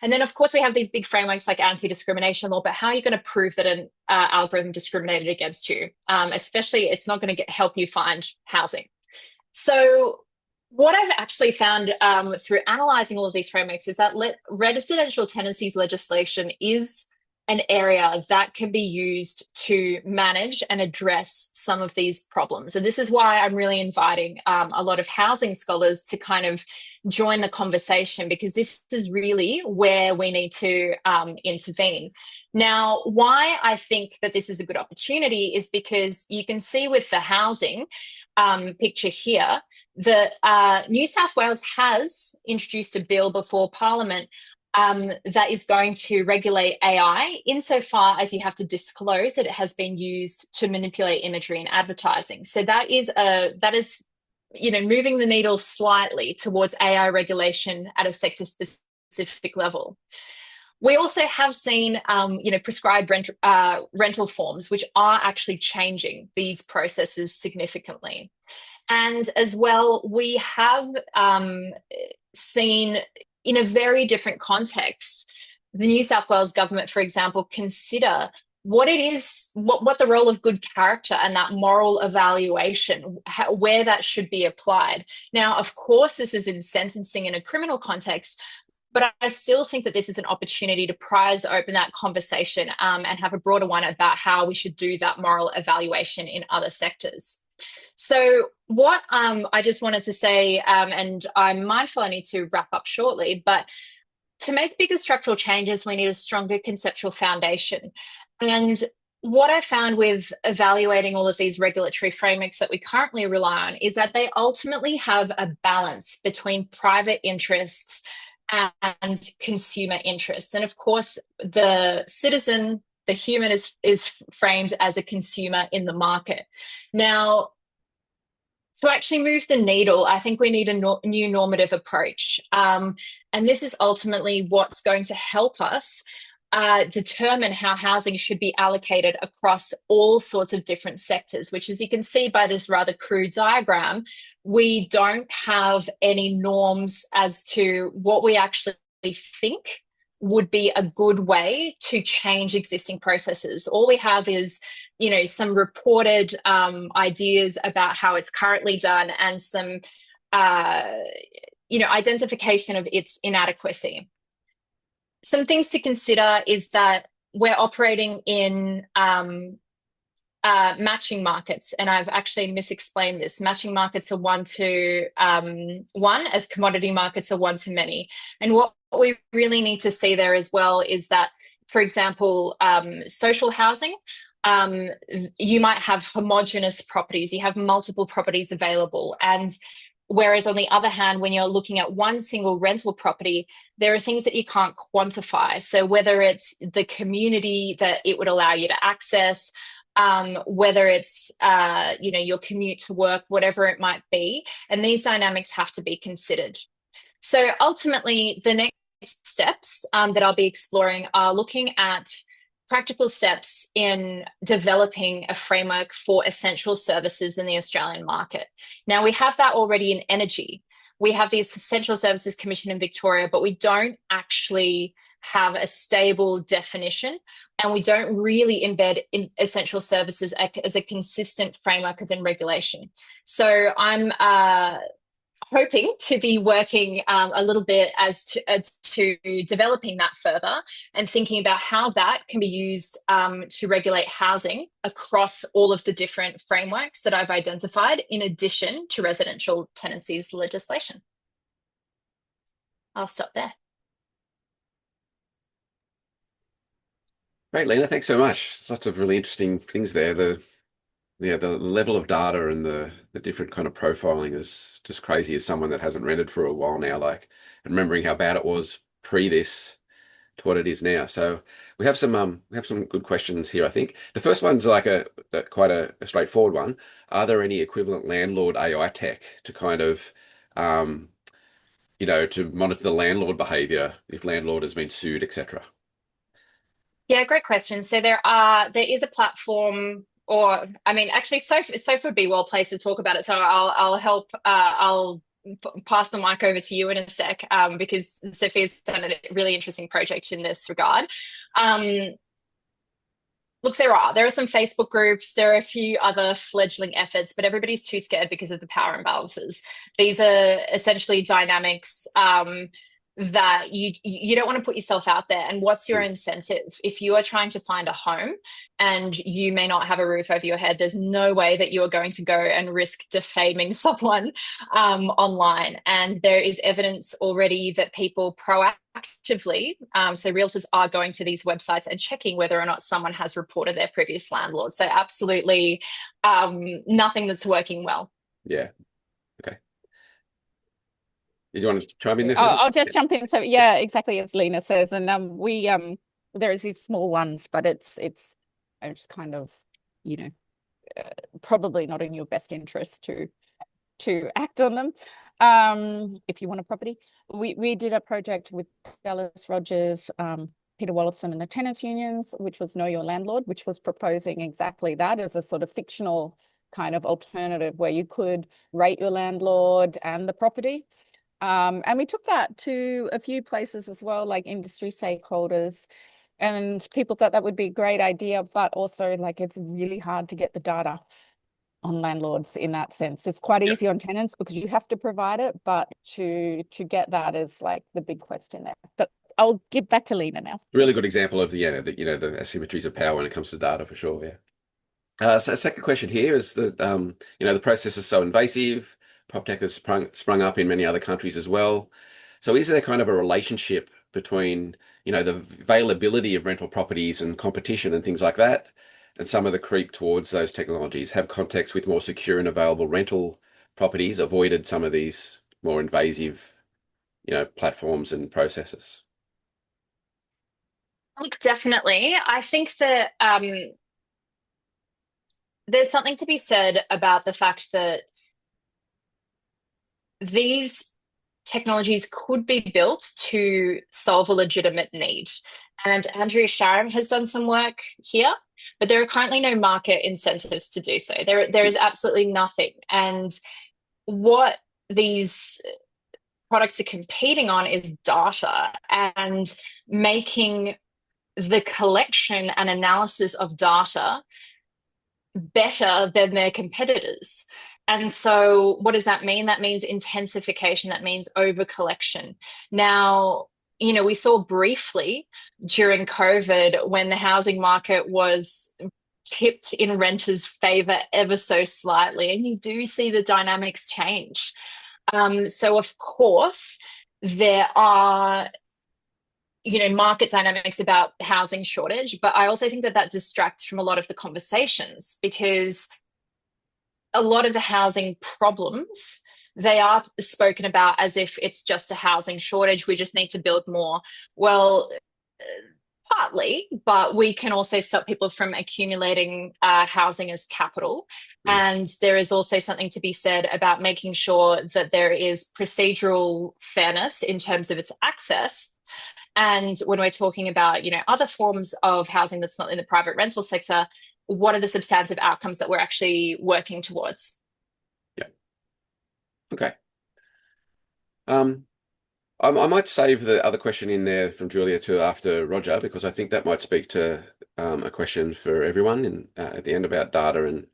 And then, of course, we have these big frameworks like anti-discrimination law, but how are you going to prove that an algorithm discriminated against you? Especially, it's not going to help you find housing. So what I've actually found through analysing all of these frameworks is that residential tenancies legislation is an area that can be used to manage and address some of these problems. And this is why I'm really inviting a lot of housing scholars to kind of join the conversation, because this is really where we need to intervene. Now, why I think that this is a good opportunity is because you can see with the housing picture here that New South Wales has introduced a bill before Parliament that is going to regulate AI insofar as you have to disclose that it has been used to manipulate imagery in advertising. So that is moving the needle slightly towards AI regulation at a sector-specific level. We also have seen, prescribed rental forms, which are actually changing these processes significantly. And as well, we have seen, in a very different context, the New South Wales government, for example, consider what it is, what the role of good character and that moral evaluation, where that should be applied. Now, of course, this is in sentencing in a criminal context, but I still think that this is an opportunity to prize open that conversation and have a broader one about how we should do that moral evaluation in other sectors. So what I just wanted to say, and I'm mindful I need to wrap up shortly, but to make bigger structural changes, we need a stronger conceptual foundation. And what I found with evaluating all of these regulatory frameworks that we currently rely on is that they ultimately have a balance between private interests and consumer interests. And of course, the citizen, the human is framed as a consumer in the market. Now, to actually move the needle, I think we need a new normative approach. And this is ultimately what's going to help us determine how housing should be allocated across all sorts of different sectors, which, as you can see by this rather crude diagram, we don't have any norms as to what we actually think would be a good way to change existing processes. All we have is, some reported ideas about how it's currently done and some, identification of its inadequacy. Some things to consider is that we're operating in matching markets, and I've actually misexplained this. Matching markets are 1-to-1, as commodity markets are 1-to-many. And what we really need to see there as well is that, for example, social housing, you might have homogenous properties, you have multiple properties available. And whereas on the other hand, when you're looking at one single rental property, there are things that you can't quantify. So whether it's the community that it would allow you to access, whether it's your commute to work, whatever it might be, and these dynamics have to be considered. So ultimately, the next steps that I'll be exploring are looking at practical steps in developing a framework for essential services in the Australian market. Now, we have that already in energy. We have the Essential Services Commission in Victoria, but we don't actually have a stable definition, and we don't really embed in essential services as a consistent framework within regulation. So I'm hoping to be working a little bit as to developing that further and thinking about how that can be used to regulate housing across all of the different frameworks that I've identified, in addition to residential tenancies legislation. I'll stop there. Great, Lina. Thanks so much. Lots of really interesting things there. The level of data and the different kind of profiling is just crazy as someone that hasn't rented for a while now, like, and remembering how bad it was pre this to what it is now. So we have some good questions here, I think. The first one's like quite a straightforward one. Are there any equivalent landlord AI tech to kind of to monitor the landlord behavior if landlord has been sued, etc.? Yeah, great question. So there is a platform, or I mean, actually, Sophia would be well placed to talk about it. So I'll help. I'll pass the mic over to you in a sec, because Sophia's done a really interesting project in this regard. Look, there are some Facebook groups, there are a few other fledgling efforts, but everybody's too scared because of the power imbalances. These are essentially dynamics that you don't want to put yourself out there. And what's your incentive? If you are trying to find a home and you may not have a roof over your head, there's no way that you are going to go and risk defaming someone online. And there is evidence already that people proactively, so realtors are going to these websites and checking whether or not someone has reported their previous landlord. So absolutely nothing that's working well. Yeah. Okay. You want to chime in this? I'll just jump in. So yeah, exactly as Lina says, and there's these small ones, but it's kind of probably not in your best interest to act on them. If you want a property, we did a project with Dallas Rogers, Peter Wallison, and the tenants unions, which was Know Your Landlord, which was proposing exactly that as a sort of fictional kind of alternative where you could rate your landlord and the property. And we took that to a few places as well, like industry stakeholders, and people thought that would be a great idea, but also like it's really hard to get the data on landlords in that sense. It's quite easy on tenants because you have to provide it, but to get that is like the big question there. But I'll give back to Lina now. Really good example of the asymmetries of power when it comes to data, for sure. Yeah. So second question here is that the process is so invasive. PropTech has sprung up in many other countries as well. So is there kind of a relationship between, the availability of rental properties and competition and things like that, and some of the creep towards those technologies? Have contexts with more secure and available rental properties avoided some of these more invasive, platforms and processes? Look, definitely. I think that there's something to be said about the fact that these technologies could be built to solve a legitimate need. And Andrea Sharam has done some work here, but there are currently no market incentives to do so. There is absolutely nothing. And what these products are competing on is data and making the collection and analysis of data better than their competitors. And so what does that mean? That means intensification. That means over collection. Now, we saw briefly during COVID when the housing market was tipped in renters' favor ever so slightly, and you do see the dynamics change. So of course, there are market dynamics about housing shortage, but I also think that distracts from a lot of the conversations, because a lot of the housing problems, they are spoken about as if it's just a housing shortage, we just need to build more. Well, Partly, but we can also stop people from accumulating housing as capital. And there is also something to be said about making sure that there is procedural fairness in terms of its access. And when we're talking about, other forms of housing that's not in the private rental sector, what are the substantive outcomes that we're actually working towards? Yeah. Okay. I might save the other question in there from Julia to after Roger, because I think that might speak to a question for everyone at the end about data and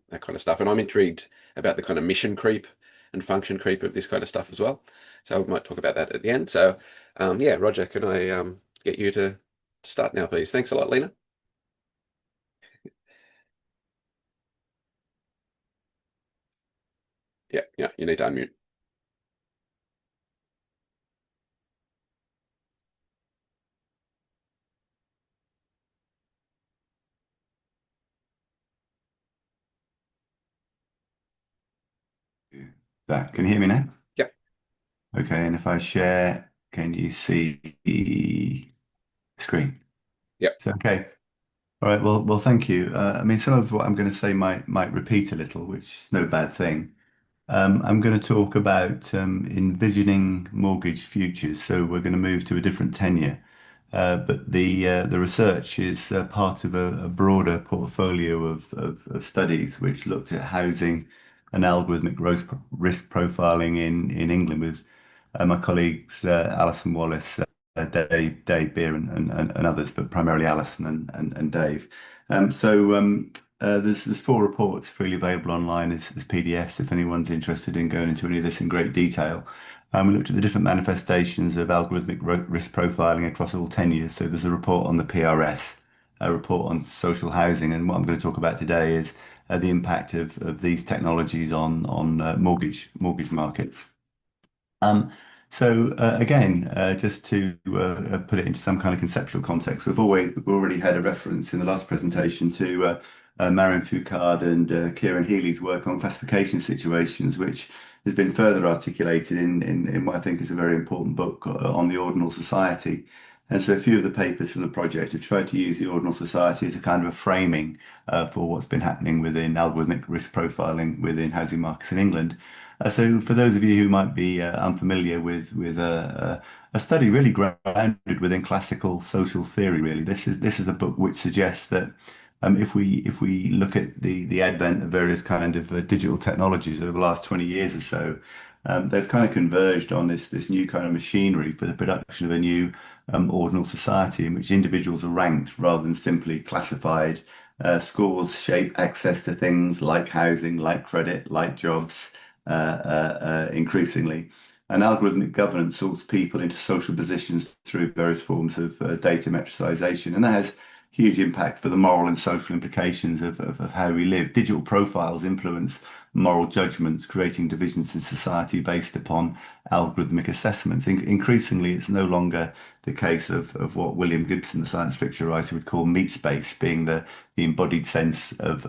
that kind of stuff. And I'm intrigued about the kind of mission creep and function creep of this kind of stuff as well. So we might talk about that at the end. So yeah, Roger, can I get you to start now, please? Thanks a lot, Lina. Yeah, you need to unmute. Can you hear me now? Yep. Okay, and if I share, can you see the screen? Yep. So, okay. All right. Well, thank you. I mean, some of what I'm going to say might repeat a little, which is no bad thing. I'm going to talk about envisioning mortgage futures. So we're going to move to a different tenure. But the research is part of a broader portfolio of studies which looked at housing and algorithmic risk profiling in England with my colleagues Alison Wallace, Dave Beer, and others, but primarily Alison and Dave. There's 4 reports freely available online as PDFs if anyone's interested in going into any of this in great detail. We looked at the different manifestations of algorithmic risk profiling across all tenures. So there's a report on the PRS, a report on social housing, and what I'm going to talk about today is the impact of these technologies on mortgage markets. Just to put it into some kind of conceptual context, we've already had a reference in the last presentation to Marion Foucault and Kieran Healy's work on classification situations, which has been further articulated in what I think is a very important book on the ordinal society. And so a few of the papers from the project have tried to use the ordinal society as a kind of a framing for what's been happening within algorithmic risk profiling within housing markets in England. So for those of you who might be unfamiliar with a study really grounded within classical social theory, really, this is a book which suggests that if we look at the advent of various kind of digital technologies over the last 20 years or so, they've kind of converged on this new kind of machinery for the production of a new ordinal society in which individuals are ranked rather than simply classified. Scores shape access to things like housing, like credit, like jobs, increasingly. And algorithmic governance sorts people into social positions through various forms of data metricization. And that has huge impact for the moral and social implications of how we live. Digital profiles influence moral judgments, creating divisions in society based upon algorithmic assessments. Increasingly, it's no longer the case of what William Gibson, the science fiction writer, would call meat space, being the embodied sense of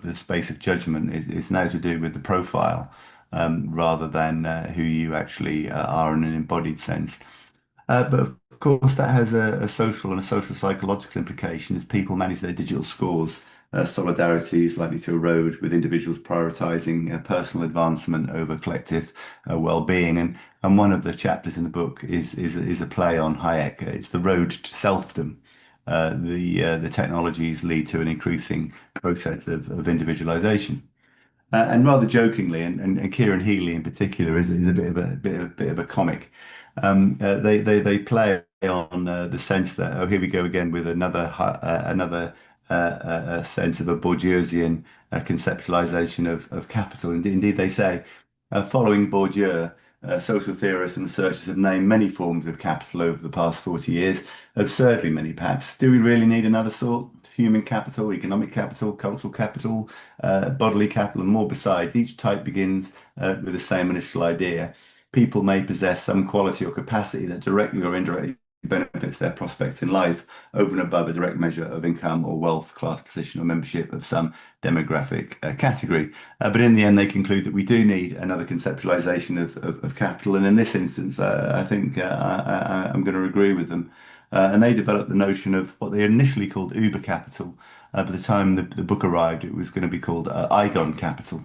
the space of judgment. Is now to do with the profile rather than who you actually are in an embodied sense. But of course, that has a social and a social psychological implication as people manage their digital scores. Solidarity is likely to erode with individuals prioritizing personal advancement over collective well-being. And one of the chapters in the book is a play on Hayek. It's the road to selfdom. The technologies lead to an increasing process of individualization. And rather jokingly, and Kieran Healy in particular is a bit of a comic. They play on the sense that here we go again with another sense of a Bourdieusian conceptualization of capital. Indeed, they say following Bourdieu, social theorists and researchers have named many forms of capital over the past 40 years, absurdly many perhaps. Do we really need another sort? Human capital, economic capital, cultural capital, bodily capital, and more besides. Each type begins with the same initial idea. People may possess some quality or capacity that directly or indirectly benefits their prospects in life over and above a direct measure of income or wealth, class position, or membership of some demographic category. But in the end, they conclude that we do need another conceptualization of capital. And in this instance, I think I'm going to agree with them. And they developed the notion of what they initially called Uber capital. By the time the book arrived, it was going to be called Igon capital.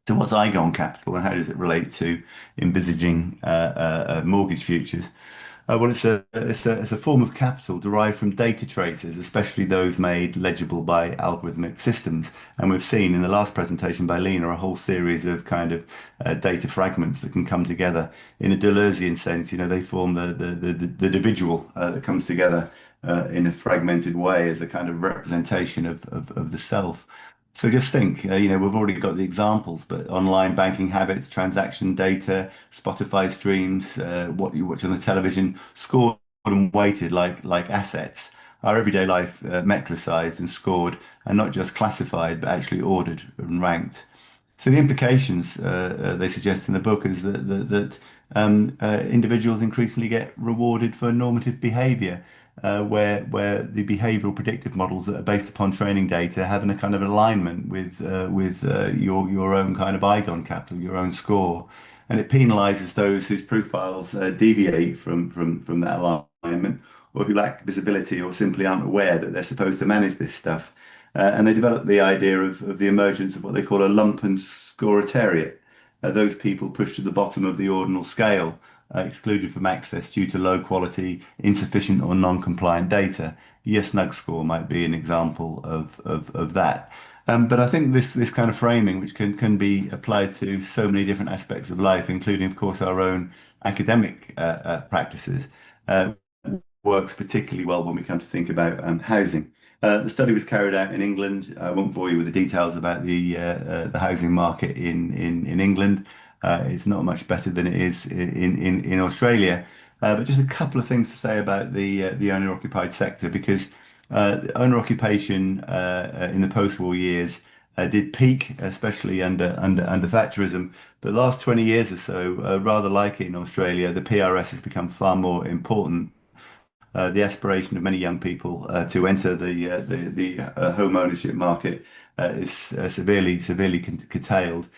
So what's Igon capital and how does it relate to envisaging mortgage futures? Well, it's a form of capital derived from data traces, especially those made legible by algorithmic systems. And we've seen in the last presentation by Lina a whole series of kind of data fragments that can come together in a Deleuzian sense. You know, they form the individual that comes together in a fragmented way as a kind of representation of the self. So just think, you know, we've already got the examples, but online banking habits, transaction data, Spotify streams, what you watch on the television, scored and weighted like assets. Our everyday life metricized and scored, and not just classified, but actually ordered and ranked. So the implications they suggest in the book is that individuals increasingly get rewarded for normative behaviour, where the behavioural predictive models that are based upon training data have a kind of alignment with your own kind of Igon capital, your own score, and it penalises those whose profiles deviate from that alignment, or who lack visibility or simply aren't aware that they're supposed to manage this stuff. And they developed the idea of the emergence of what they call a lumpen scoritariat. Those people pushed to the bottom of the ordinal scale, excluded from access due to low quality, insufficient or non-compliant data. Your snug score might be an example of that. But I think this kind of framing, which can be applied to so many different aspects of life, including, of course, our own academic practices, works particularly well when we come to think about housing. The study was carried out in England. I won't bore you with the details about the housing market in England. It's not much better than it is in Australia. But just a couple of things to say about the owner-occupied sector, because owner occupation in the post-war years did peak, especially under Thatcherism. But the last 20 years or so, rather like in Australia, the PRS has become far more important. The aspiration of many young people to enter the home ownership market is severely curtailed.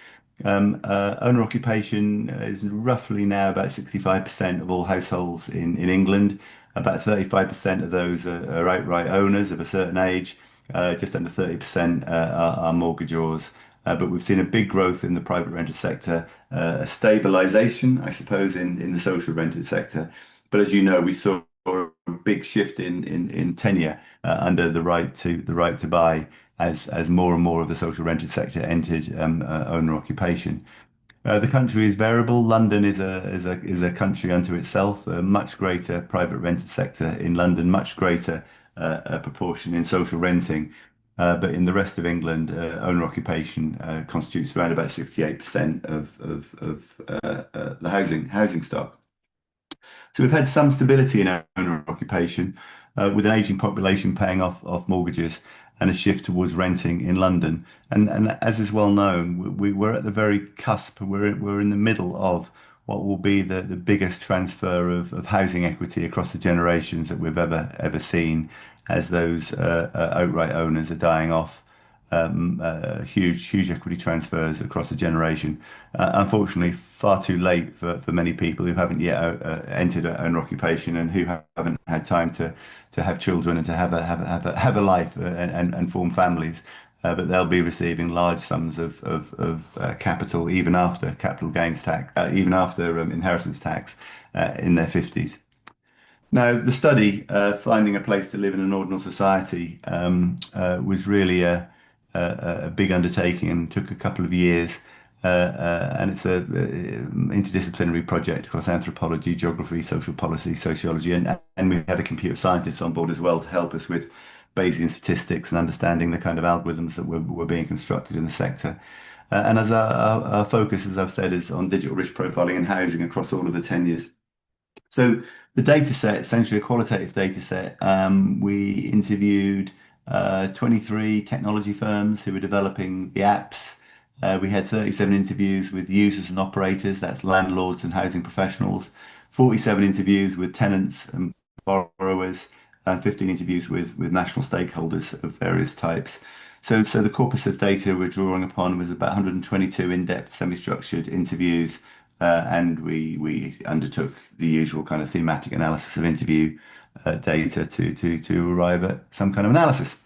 Owner occupation is roughly now about 65% of all households in England. About 35% of those are outright owners of a certain age. Just under 30% are mortgagors. But we've seen a big growth in the private rented sector, a stabilization, I suppose, in the social rented sector. But as you know, we saw a big shift in tenure under the right to buy as more and more of the social rented sector entered owner occupation. The country is variable. London is a country unto itself. A much greater private rented sector in London, much greater proportion in social renting. But in the rest of England, owner occupation constitutes around about 68% of the housing stock. So we've had some stability in owner occupation, with an aging population paying off mortgages and a shift towards renting in London. And as is well known, we're at the very cusp. We're in the middle of what will be the biggest transfer of housing equity across the generations that we've ever seen, as those outright owners are dying off. Huge equity transfers across a generation. Unfortunately, far too late for many people who haven't yet entered owner occupation and who haven't had time to have children and to have a life and form families. But they'll be receiving large sums of capital even after capital gains tax, even after inheritance tax in their 50s. Now, the study, Finding a Place to Live in an Ordinal Society, was really a big undertaking and took a couple of years. And it's a interdisciplinary project across anthropology, geography, social policy, sociology, and we had a computer scientist on board as well to help us with Bayesian statistics and understanding the kind of algorithms that were being constructed in the sector. And as our focus, as I've said, is on digital risk profiling and housing across all of the tenures. So the data set, essentially a qualitative data set, we interviewed 23 technology firms who were developing the apps. We had 37 interviews with users and operators, that's landlords and housing professionals, 47 interviews with tenants and borrowers, and 15 interviews with national stakeholders of various types. So the corpus of data we're drawing upon was about 122 in-depth, semi-structured interviews, and we undertook the usual kind of thematic analysis of interview data to arrive at some kind of analysis.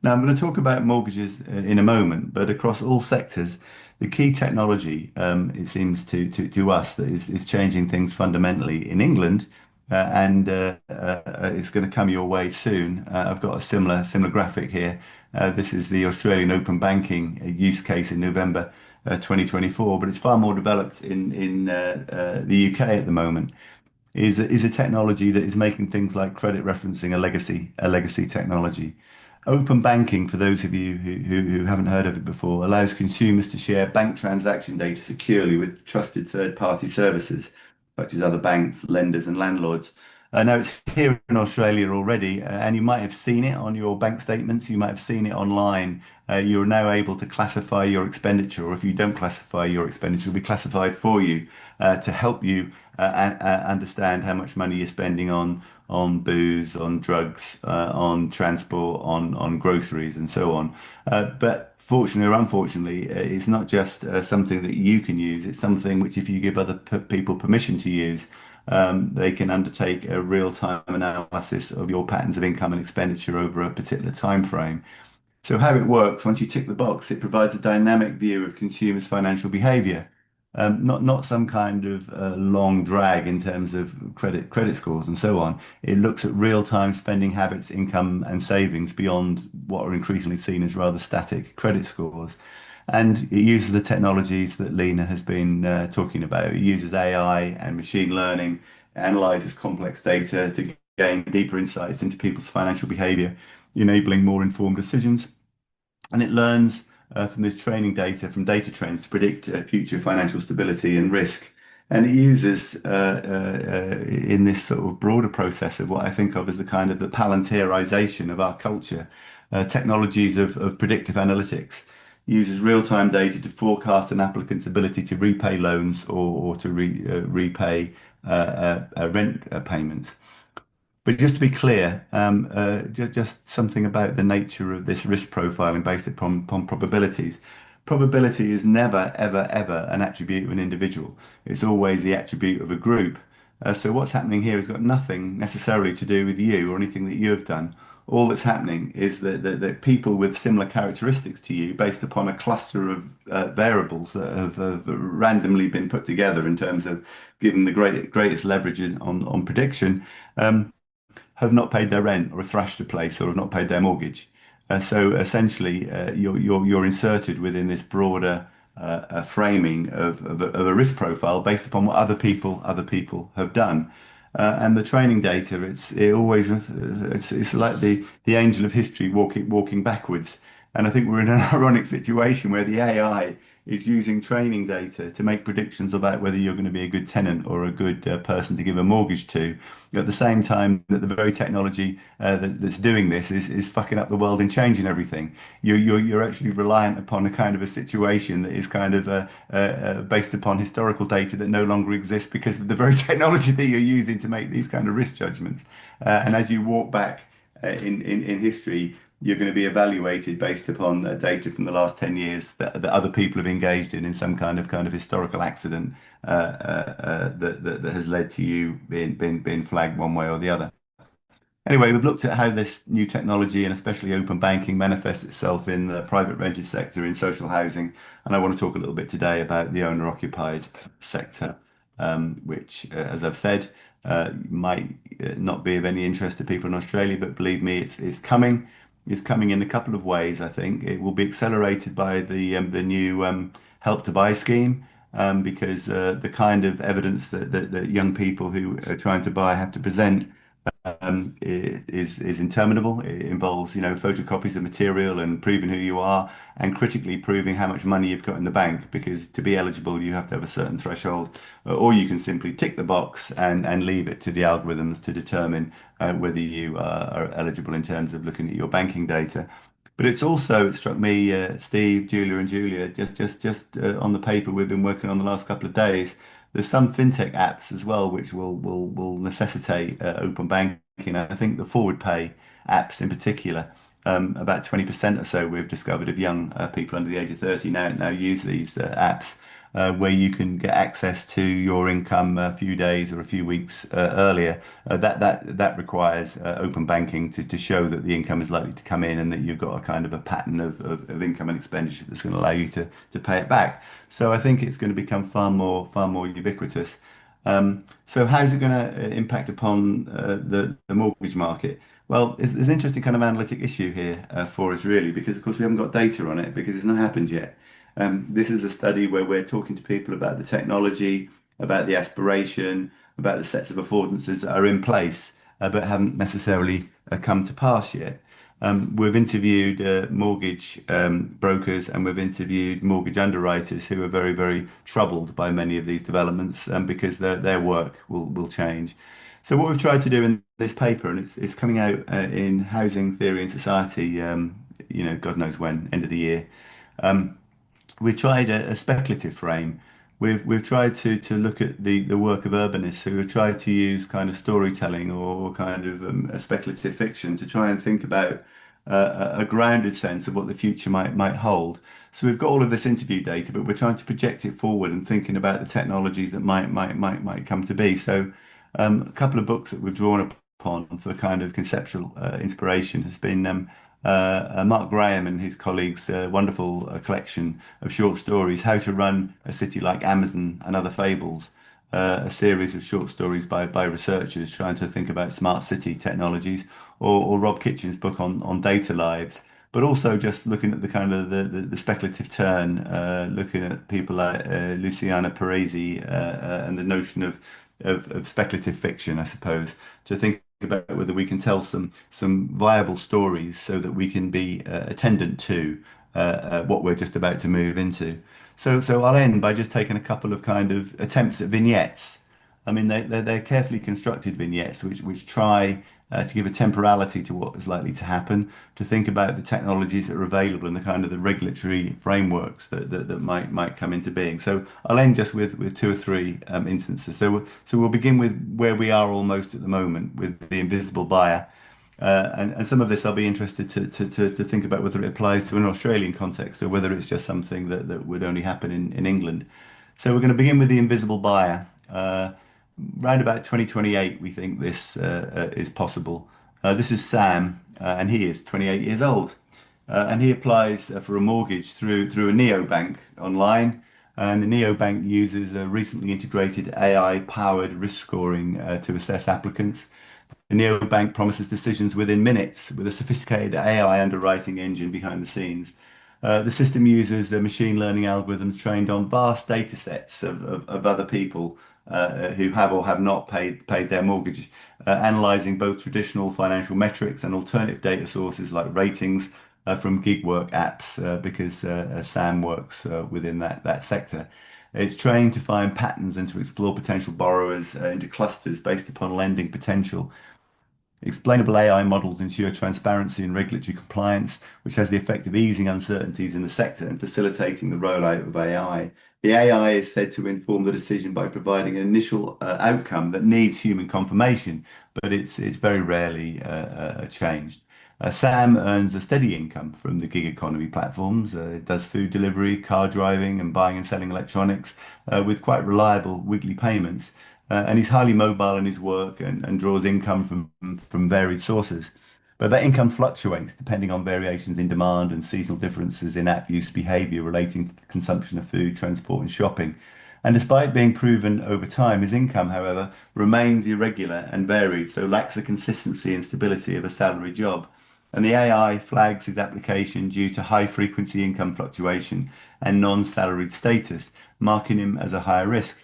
Now, I'm going to talk about mortgages in a moment, but across all sectors, the key technology, it seems to us, that is changing things fundamentally in England, and it's going to come your way soon. I've got a similar graphic here. This is the Australian open banking use case in November 2024, but it's far more developed in the UK at the moment. Is a technology that is making things like credit referencing a legacy technology. Open banking, for those of you who haven't heard of it before, allows consumers to share bank transaction data securely with trusted third-party services, such as other banks, lenders, and landlords. Now, it's here in Australia already, and you might have seen it on your bank statements. You might have seen it online. You're now able to classify your expenditure, or if you don't classify your expenditure, it'll be classified for you to help you understand how much money you're spending on booze, on drugs, on transport, on groceries, and so on. But fortunately or unfortunately, it's not just something that you can use. It's something which, if you give other people permission to use, they can undertake a real-time analysis of your patterns of income and expenditure over a particular time frame. So how it works, once you tick the box, it provides a dynamic view of consumers' financial behavior. Not some kind of long drag in terms of credit scores and so on. It looks at real-time spending habits, income, and savings beyond what are increasingly seen as rather static credit scores. And it uses the technologies that Lina has been talking about. It uses AI and machine learning, analyzes complex data to gain deeper insights into people's financial behavior, enabling more informed decisions. And it learns from this training data, from data trends, to predict future financial stability and risk. And it uses, in this sort of broader process of what I think of as the kind of the Palantirization of our culture, technologies of predictive analytics, uses real-time data to forecast an applicant's ability to repay loans or to repay rent payments. But just to be clear, just something about the nature of this risk profiling based upon probabilities. Probability is never, ever, ever an attribute of an individual. It's always the attribute of a group. So what's happening here has got nothing necessarily to do with you or anything that you have done. All that's happening is that people with similar characteristics to you, based upon a cluster of variables that have randomly been put together in terms of giving the greatest leverage on prediction, have not paid their rent or are thrashed a place or have not paid their mortgage. So essentially, you're inserted within this broader framing of a risk profile based upon what other people have done. And the training data, it's like the angel of history walking backwards. And I think we're in an ironic situation where the AI is using training data to make predictions about whether you're going to be a good tenant or a good person to give a mortgage to. At the same time that the very technology that's doing this is fucking up the world and changing everything. You're actually reliant upon a kind of a situation that is kind of based upon historical data that no longer exists because of the very technology that you're using to make these kind of risk judgments. And as you walk back in history, you're going to be evaluated based upon data from the last 10 years that other people have engaged in some kind of historical accident that has led to you being flagged one way or the other. Anyway, we've looked at how this new technology and especially open banking manifests itself in the private rented sector in social housing. And I want to talk a little bit today about the owner-occupied sector, which, as I've said, might not be of any interest to people in Australia, but believe me, it's coming. It's coming in a couple of ways, I think. It will be accelerated by the new Help to Buy scheme, because the kind of evidence that young people who are trying to buy have to present is interminable. It involves, photocopies of material and proving who you are, and critically proving how much money you've got in the bank. Because to be eligible, you have to have a certain threshold, or you can simply tick the box and leave it to the algorithms to determine whether you are eligible in terms of looking at your banking data. But it struck me, Steve, Julia, and Julia, just on the paper we've been working on the last couple of days. There's some fintech apps as well which will necessitate open banking. I think the forward pay apps in particular, about 20% or so we've discovered of young people under the age of 30 now use these apps. where you can get access to your income a few days or a few weeks earlier. That requires open banking to show that the income is likely to come in and that you've got a kind of a pattern of income and expenditure that's going to allow you to pay it back. So I think it's going to become far more ubiquitous. So how's it going to impact upon the mortgage market? Well, there's an interesting kind of analytic issue here for us, really, because of course we haven't got data on it because it's not happened yet. This is a study where we're talking to people about the technology, about the aspiration, about the sets of affordances that are in place, but haven't necessarily come to pass yet. We've interviewed mortgage brokers and we've interviewed mortgage underwriters who are very, very troubled by many of these developments because their work will change. So what we've tried to do in this paper, and it's coming out in Housing Theory and Society, God knows when, end of the year. We've tried a speculative frame. We've tried to look at the work of urbanists who have tried to use kind of storytelling or kind of a speculative fiction to try and think about a grounded sense of what the future might hold. So we've got all of this interview data, but we're trying to project it forward and thinking about the technologies that might come to be. So a couple of books that we've drawn upon for kind of conceptual inspiration has been Mark Graham and his colleagues' wonderful collection of short stories, How to Run a City Like Amazon and Other Fables, a series of short stories by researchers trying to think about smart city technologies, or Rob Kitchen's book on data lives, but also just looking at the kind of the speculative turn, looking at people like Luciana Parisi and the notion of speculative fiction, I suppose, to think about whether we can tell some viable stories so that we can be attendant to what we're just about to move into. So I'll end by just taking a couple of kind of attempts at vignettes. I mean, they're carefully constructed vignettes which try to give a temporality to what is likely to happen, to think about the technologies that are available and the kind of the regulatory frameworks that might come into being. So I'll end just with two or three instances. So we'll begin with where we are almost at the moment with the invisible buyer. And some of this I'll be interested to think about whether it applies to an Australian context or whether it's just something that would only happen in England. So we're going to begin with the invisible buyer. Round about 2028, we think this is possible. This is Sam, and he is 28 years old. And he applies for a mortgage through a neobank online. And the neobank uses a recently integrated AI-powered risk scoring to assess applicants. The neobank promises decisions within minutes with a sophisticated AI underwriting engine behind the scenes. The system uses machine learning algorithms trained on vast data sets of other people who have or have not paid their mortgage, analyzing both traditional financial metrics and alternative data sources like ratings from gig work apps, because Sam works within that sector. It's trained to find patterns and to explore potential borrowers into clusters based upon lending potential. Explainable AI models ensure transparency and regulatory compliance, which has the effect of easing uncertainties in the sector and facilitating the rollout of AI. The AI is said to inform the decision by providing an initial outcome that needs human confirmation, but it's very rarely changed. Sam earns a steady income from the gig economy platforms. It does food delivery, car driving, and buying and selling electronics with quite reliable weekly payments. And he's highly mobile in his work and draws income from varied sources. But that income fluctuates depending on variations in demand and seasonal differences in app use behavior relating to the consumption of food, transport, and shopping. And despite being proven over time, his income, however, remains irregular and varied, so lacks the consistency and stability of a salary job. And the AI flags his application due to high frequency income fluctuation and non-salaried status, marking him as a higher risk.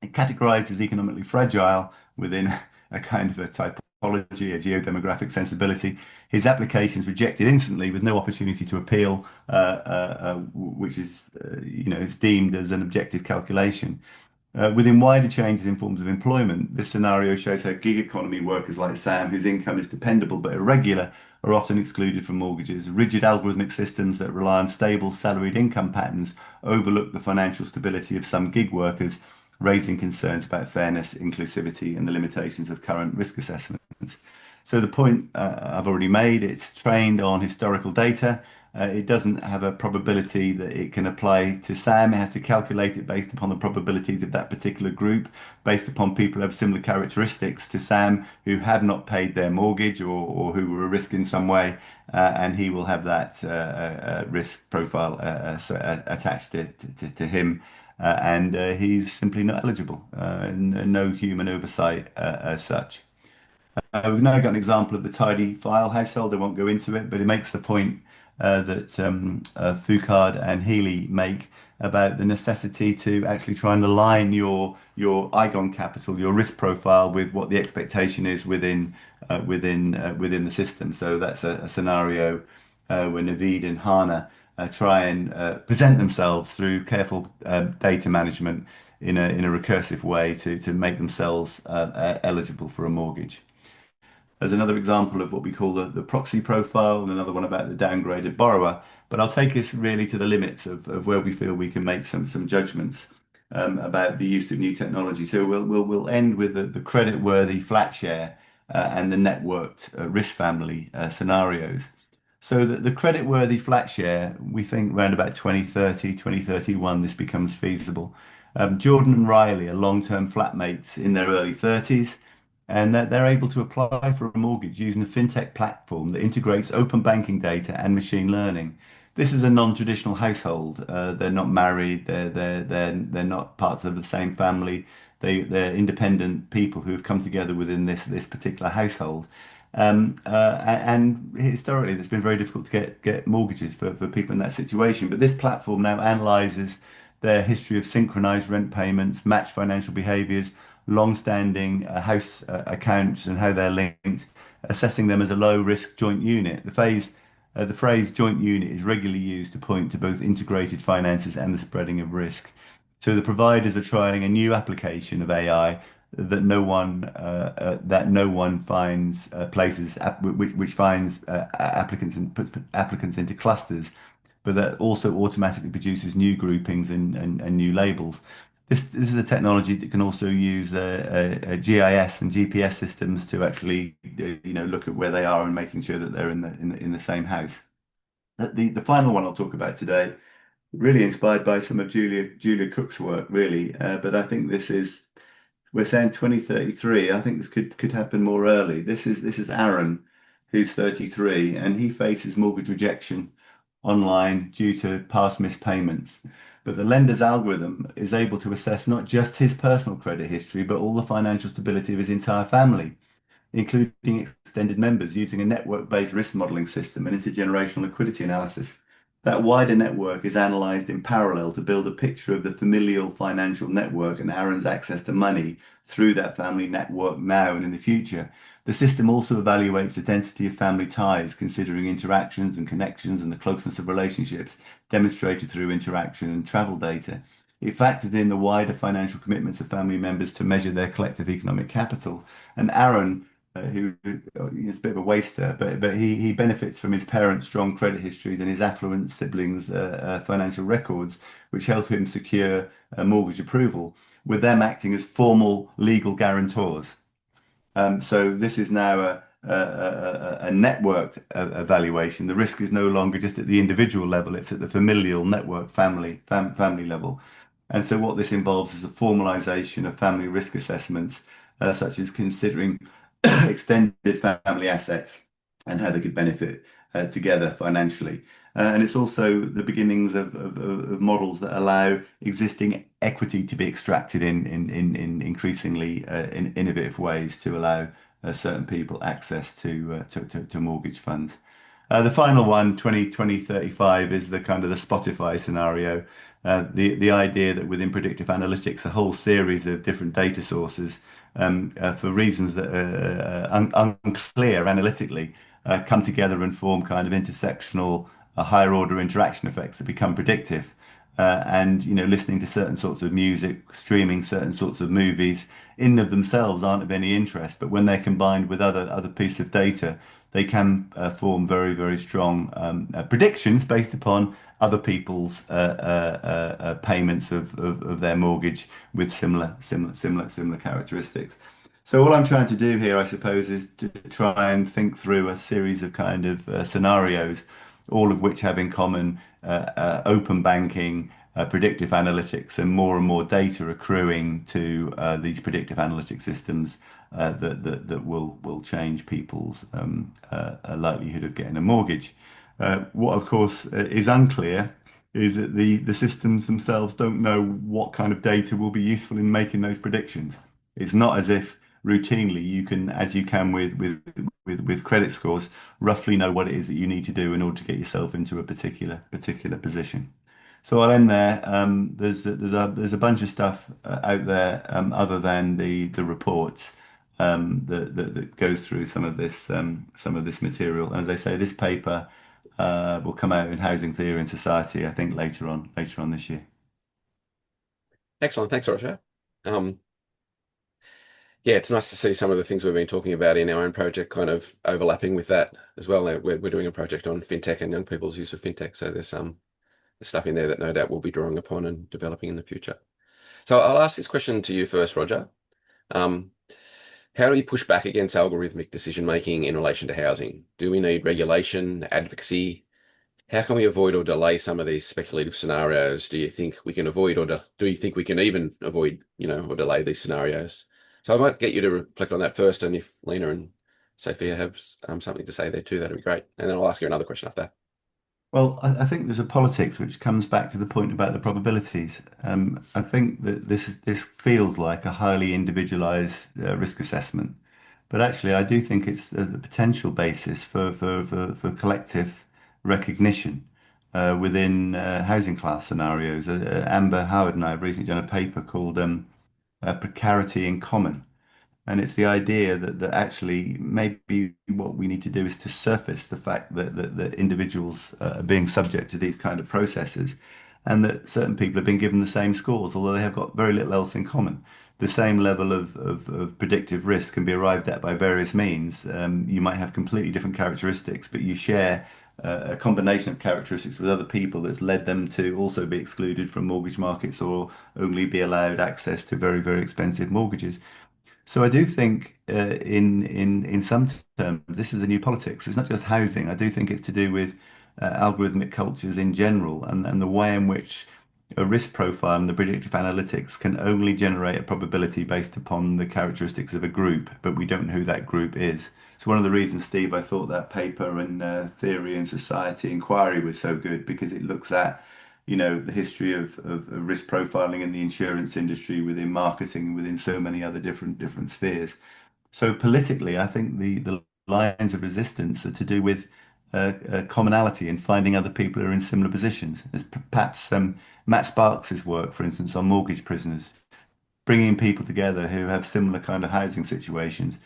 Categorized as economically fragile within a kind of a typology, a geodemographic sensibility. His application is rejected instantly with no opportunity to appeal, which is, is deemed as an objective calculation. Within wider changes in forms of employment, this scenario shows how gig economy workers like Sam, whose income is dependable but irregular, are often excluded from mortgages. Rigid algorithmic systems that rely on stable salaried income patterns overlook the financial stability of some gig workers, raising concerns about fairness, inclusivity, and the limitations of current risk assessments. So the point I've already made, it's trained on historical data, It doesn't have a probability that it can apply to Sam. It has to calculate it based upon the probabilities of that particular group, based upon people who have similar characteristics to Sam, who have not paid their mortgage or who were a risk in some way, and he will have that risk profile attached to him. And he's simply not eligible, and no human oversight as such. We've now got an example of the tidy file household. I won't go into it, but it makes the point that Foucault and Healy make about the necessity to actually try and align your Eigen capital, your risk profile, with what the expectation is within the system. So that's a scenario where Naveed and Hana try and present themselves through careful data management in a recursive way to make themselves eligible for a mortgage. There's another example of what we call the proxy profile, and another one about the downgraded borrower. But I'll take us really to the limits of where we feel we can make some judgments about the use of new technology. So we'll end with the credit-worthy flat share and the networked risk family scenarios. So the credit-worthy flat share, we think around about 2030, 2031, this becomes feasible. Jordan and Riley are long-term flatmates in their early 30s, and that they're able to apply for a mortgage using a fintech platform that integrates open banking data and machine learning. This is a non-traditional household. They're not married. They're not parts of the same family. They're independent people who have come together within this particular household. And historically, it's been very difficult to get mortgages for people in that situation. But this platform now analyzes their history of synchronized rent payments, matched financial behaviors, long-standing house accounts and how they're linked, assessing them as a low-risk joint unit. The phrase joint unit is regularly used to point to both integrated finances and the spreading of risk. So the providers are trying a new application of AI that no one finds places which finds applicants and puts applicants into clusters, but that also automatically produces new groupings and new labels. This is a technology that can also use GIS and GPS systems to actually look at where they are and making sure that they're in the same house. The final one I'll talk about today, really inspired by some of Julia Cook's work, really. But I think we're saying 2033. I think this could happen more early. This is Aaron, who's 33, and he faces mortgage rejection online due to past missed payments. But the lender's algorithm is able to assess not just his personal credit history, but all the financial stability of his entire family, including extended members, using a network-based risk modeling system and intergenerational liquidity analysis. That wider network is analysed in parallel to build a picture of the familial financial network and Aaron's access to money through that family network now and in the future. The system also evaluates the density of family ties, considering interactions and connections and the closeness of relationships demonstrated through interaction and travel data. It factors in the wider financial commitments of family members to measure their collective economic capital. And Aaron, who is a bit of a waster, but he benefits from his parents' strong credit histories and his affluent siblings' financial records, which help him secure mortgage approval, with them acting as formal legal guarantors. So this is now a networked evaluation. The risk is no longer just at the individual level; it's at the familial network, family level. And so what this involves is a formalization of family risk assessments, such as considering extended family assets and how they could benefit together financially. And it's also the beginnings of models that allow existing equity to be extracted in increasingly innovative ways to allow certain people access to mortgage funds. The final one, 2035, is the kind of the Spotify scenario. The idea that within predictive analytics, a whole series of different data sources, for reasons that are unclear analytically, come together and form kind of intersectional, higher order interaction effects that become predictive. And listening to certain sorts of music, streaming certain sorts of movies, in of themselves aren't of any interest, but when they're combined with other pieces of data, they can form very, very strong predictions based upon other people's payments of their mortgage with similar characteristics. So what I'm trying to do here, I suppose, is to try and think through a series of kind of scenarios all of which have in common open banking, predictive analytics, and more data accruing to these predictive analytic systems that will change people's likelihood of getting a mortgage. What, of course, is unclear is that the systems themselves don't know what kind of data will be useful in making those predictions. It's not as if routinely you can, as you can with credit scores, roughly know what it is that you need to do in order to get yourself into a particular position. So I'll end there. There's a bunch of stuff out there other than the reports that goes through some of this material. And as I say, this paper will come out in Housing Theory and Society, I think later on this year. Excellent. Thanks, Roger. Yeah, it's nice to see some of the things we've been talking about in our own project kind of overlapping with that as well. We're doing a project on fintech and young people's use of fintech. So there's some stuff in there that no doubt we'll be drawing upon and developing in the future. So I'll ask this question to you first, Roger. How do we push back against algorithmic decision making in relation to housing? Do we need regulation, advocacy? How can we avoid or delay some of these speculative scenarios? Do you think we can avoid, or do you think we can even avoid, or delay these scenarios? So I might get you to reflect on that first, and if Lina and Sophia have something to say there too, that'd be great. And then I'll ask you another question after that. Well, I think there's a politics which comes back to the point about the probabilities. I think that this feels like a highly individualized risk assessment, but actually I do think it's a potential basis for collective recognition within housing class scenarios. Amber Howard and I have recently done a paper called Precarity in Common. And it's the idea that actually maybe what we need to do is to surface the fact that individuals are being subject to these kind of processes, and that certain people have been given the same scores, although they have got very little else in common. The same level of predictive risk can be arrived at by various means. You might have completely different characteristics, but you share a combination of characteristics with other people that's led them to also be excluded from mortgage markets or only be allowed access to very, very expensive mortgages. So I do think, in some terms, this is a new politics. It's not just housing. I do think it's to do with algorithmic cultures in general, and the way in which a risk profile and the predictive analytics can only generate a probability based upon the characteristics of a group, but we don't know who that group is. So one of the reasons, Steve, I thought that paper in Theory and Society Inquiry was so good, because it looks at the history of risk profiling in the insurance industry, within marketing, within so many other different spheres. So politically, I think the lines of resistance are to do with commonality and finding other people who are in similar positions. As perhaps Matt Sparks's work, for instance, on mortgage prisoners, bringing people together who have similar kind of housing situations.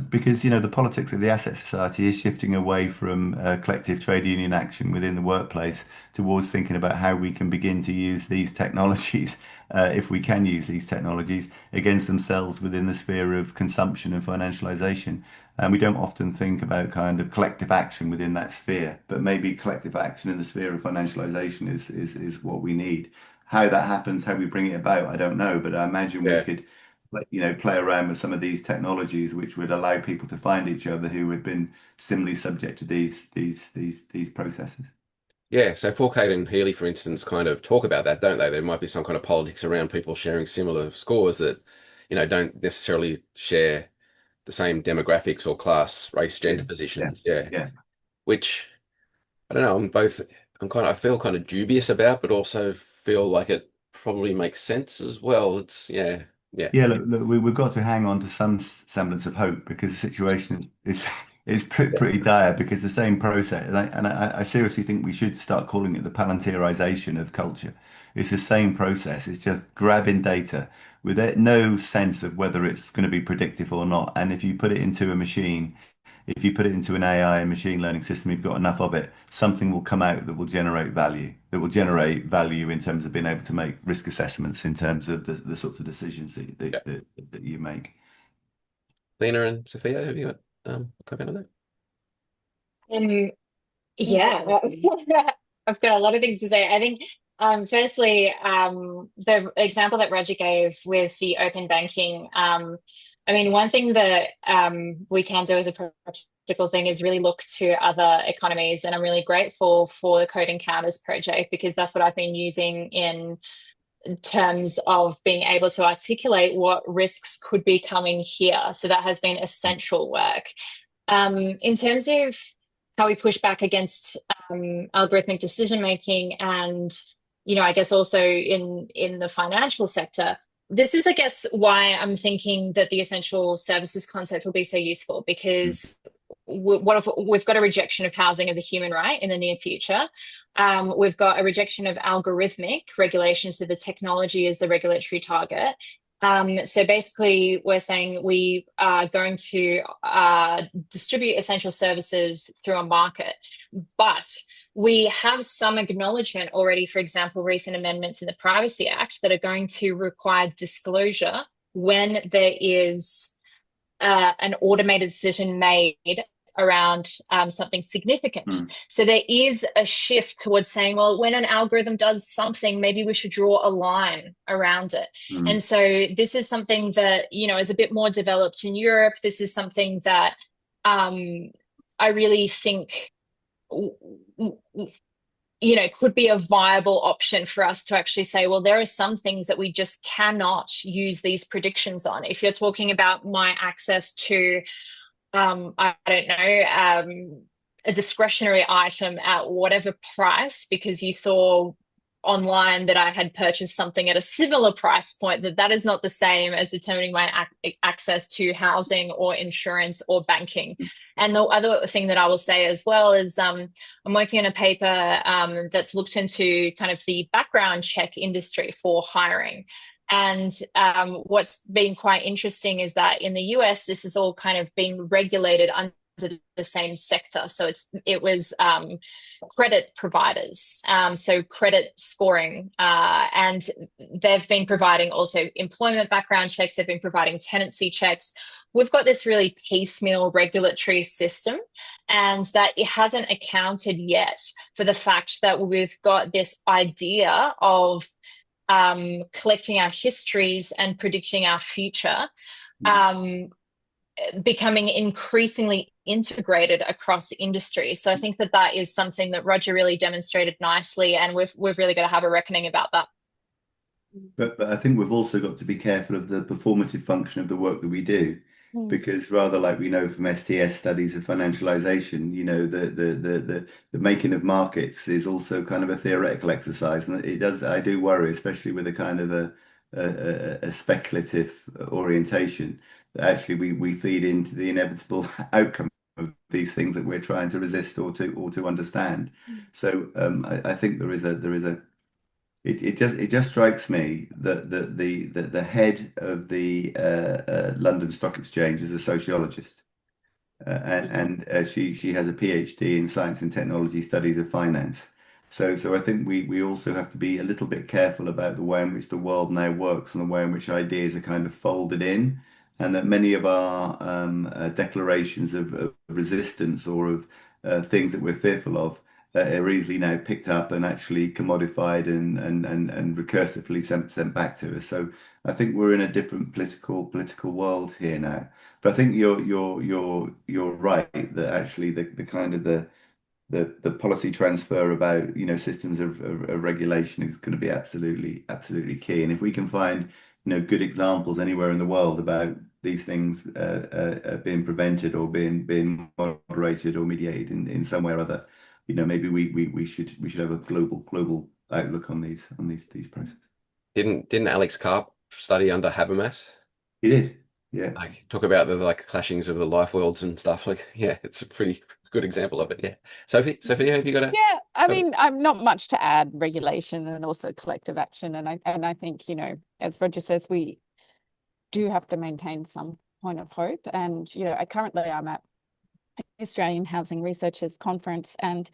Because the politics of the asset society is shifting away from collective trade union action within the workplace towards thinking about how we can begin to use these technologies, if we can use these technologies, against themselves within the sphere of consumption and financialization. And we don't often think about kind of collective action within that sphere, but maybe collective action in the sphere of financialization is what we need. How that happens, how we bring it about, I don't know, but I imagine we could play around with some of these technologies which would allow people to find each other who had been similarly subject to these processes. Yeah, so Fourcade and Healy, for instance, kind of talk about that, don't they? There might be some kind of politics around people sharing similar scores that, don't necessarily share the same demographics or class, race, gender positions. Yeah. Which, I don't know, I feel kind of dubious about, but also feel like it probably makes sense as well. Yeah, look, we've got to hang on to some semblance of hope, because the situation is pretty dire, because the same process, and I seriously think we should start calling it the palantirization of culture. It's the same process. It's just grabbing data with no sense of whether it's going to be predictive or not. And if you put it into a machine, if you put it into an AI and machine learning system, you've got enough of it, something will come out that will generate value in terms of being able to make risk assessments in terms of the sorts of decisions that you make. Lina and Sophia, have you got a comment on that? Yeah, I've got a lot of things to say. I think, firstly, the example that Roger gave with the open banking, one thing that we can do as a thing is really look to other economies. And I'm really grateful for the Code Encounters project, because that's what I've been using in terms of being able to articulate what risks could be coming here. So that has been essential work. In terms of how we push back against algorithmic decision making, and I guess also in the financial sector, this is, I guess, why I'm thinking that the essential services concept will be so useful, because what if we've got a rejection of housing as a human right in the near future? We've got a rejection of algorithmic regulation, so the technology is the regulatory target. So basically, we're saying we are going to distribute essential services through a market, but we have some acknowledgement already, for example, recent amendments in the Privacy Act that are going to require disclosure when there is an automated decision made around something significant. So there is a shift towards saying, well, when an algorithm does something, maybe we should draw a line around it. And so this is something that, is a bit more developed in Europe. This is something that I really think could be a viable option for us to actually say, well, there are some things that we just cannot use these predictions on. If you're talking about my access to I don't know, a discretionary item at whatever price, because you saw online that I had purchased something at a similar price point, that is not the same as determining my access to housing or insurance or banking. And the other thing that I will say as well is I'm working on a paper that's looked into kind of the background check industry for hiring. And what's been quite interesting is that in the US, this is all kind of being regulated under the same sector. So it was credit providers, so credit scoring, and they've been providing also employment background checks. They've been providing tenancy checks. We've got this really piecemeal regulatory system, and that it hasn't accounted yet for the fact that we've got this idea of collecting our histories and predicting our future, becoming increasingly integrated across industry. So I think that is something that Roger really demonstrated nicely, and we've really got to have a reckoning about that. But I think we've also got to be careful of the performative function of the work that we do. Because rather, like we know from STS studies of financialization, the making of markets is also kind of a theoretical exercise, and I do worry, especially with a kind of a speculative orientation, that actually we feed into the inevitable outcome of these things that we're trying to resist or to understand. So I think there is a it just strikes me that the head of the London Stock Exchange is a sociologist, and she has a PhD in science and technology studies of finance. So I think we also have to be a little bit careful about the way in which the world now works and the way in which ideas are kind of folded in, and that many of our declarations of resistance or of things that we're fearful of are easily now picked up and actually commodified and recursively sent back to us. So I think we're in a different political world here now. But I think you're right that actually the kind of the policy transfer about systems of regulation is going to be absolutely key. And if we can find good examples anywhere in the world about these things being prevented or being moderated or mediated in some way or other, maybe we should have a global outlook on these processes. Didn't Alex Karp study under Habermas? He did, yeah. Like talk about the clashings of the life worlds and stuff. It's a pretty good example of it. Yeah. Sophia, have you got a? Yeah, I mean, I'm not much to add. Regulation and also collective action, and I think as Roger says, we do have to maintain some point of hope. And currently I'm at Australian Housing Researchers Conference, and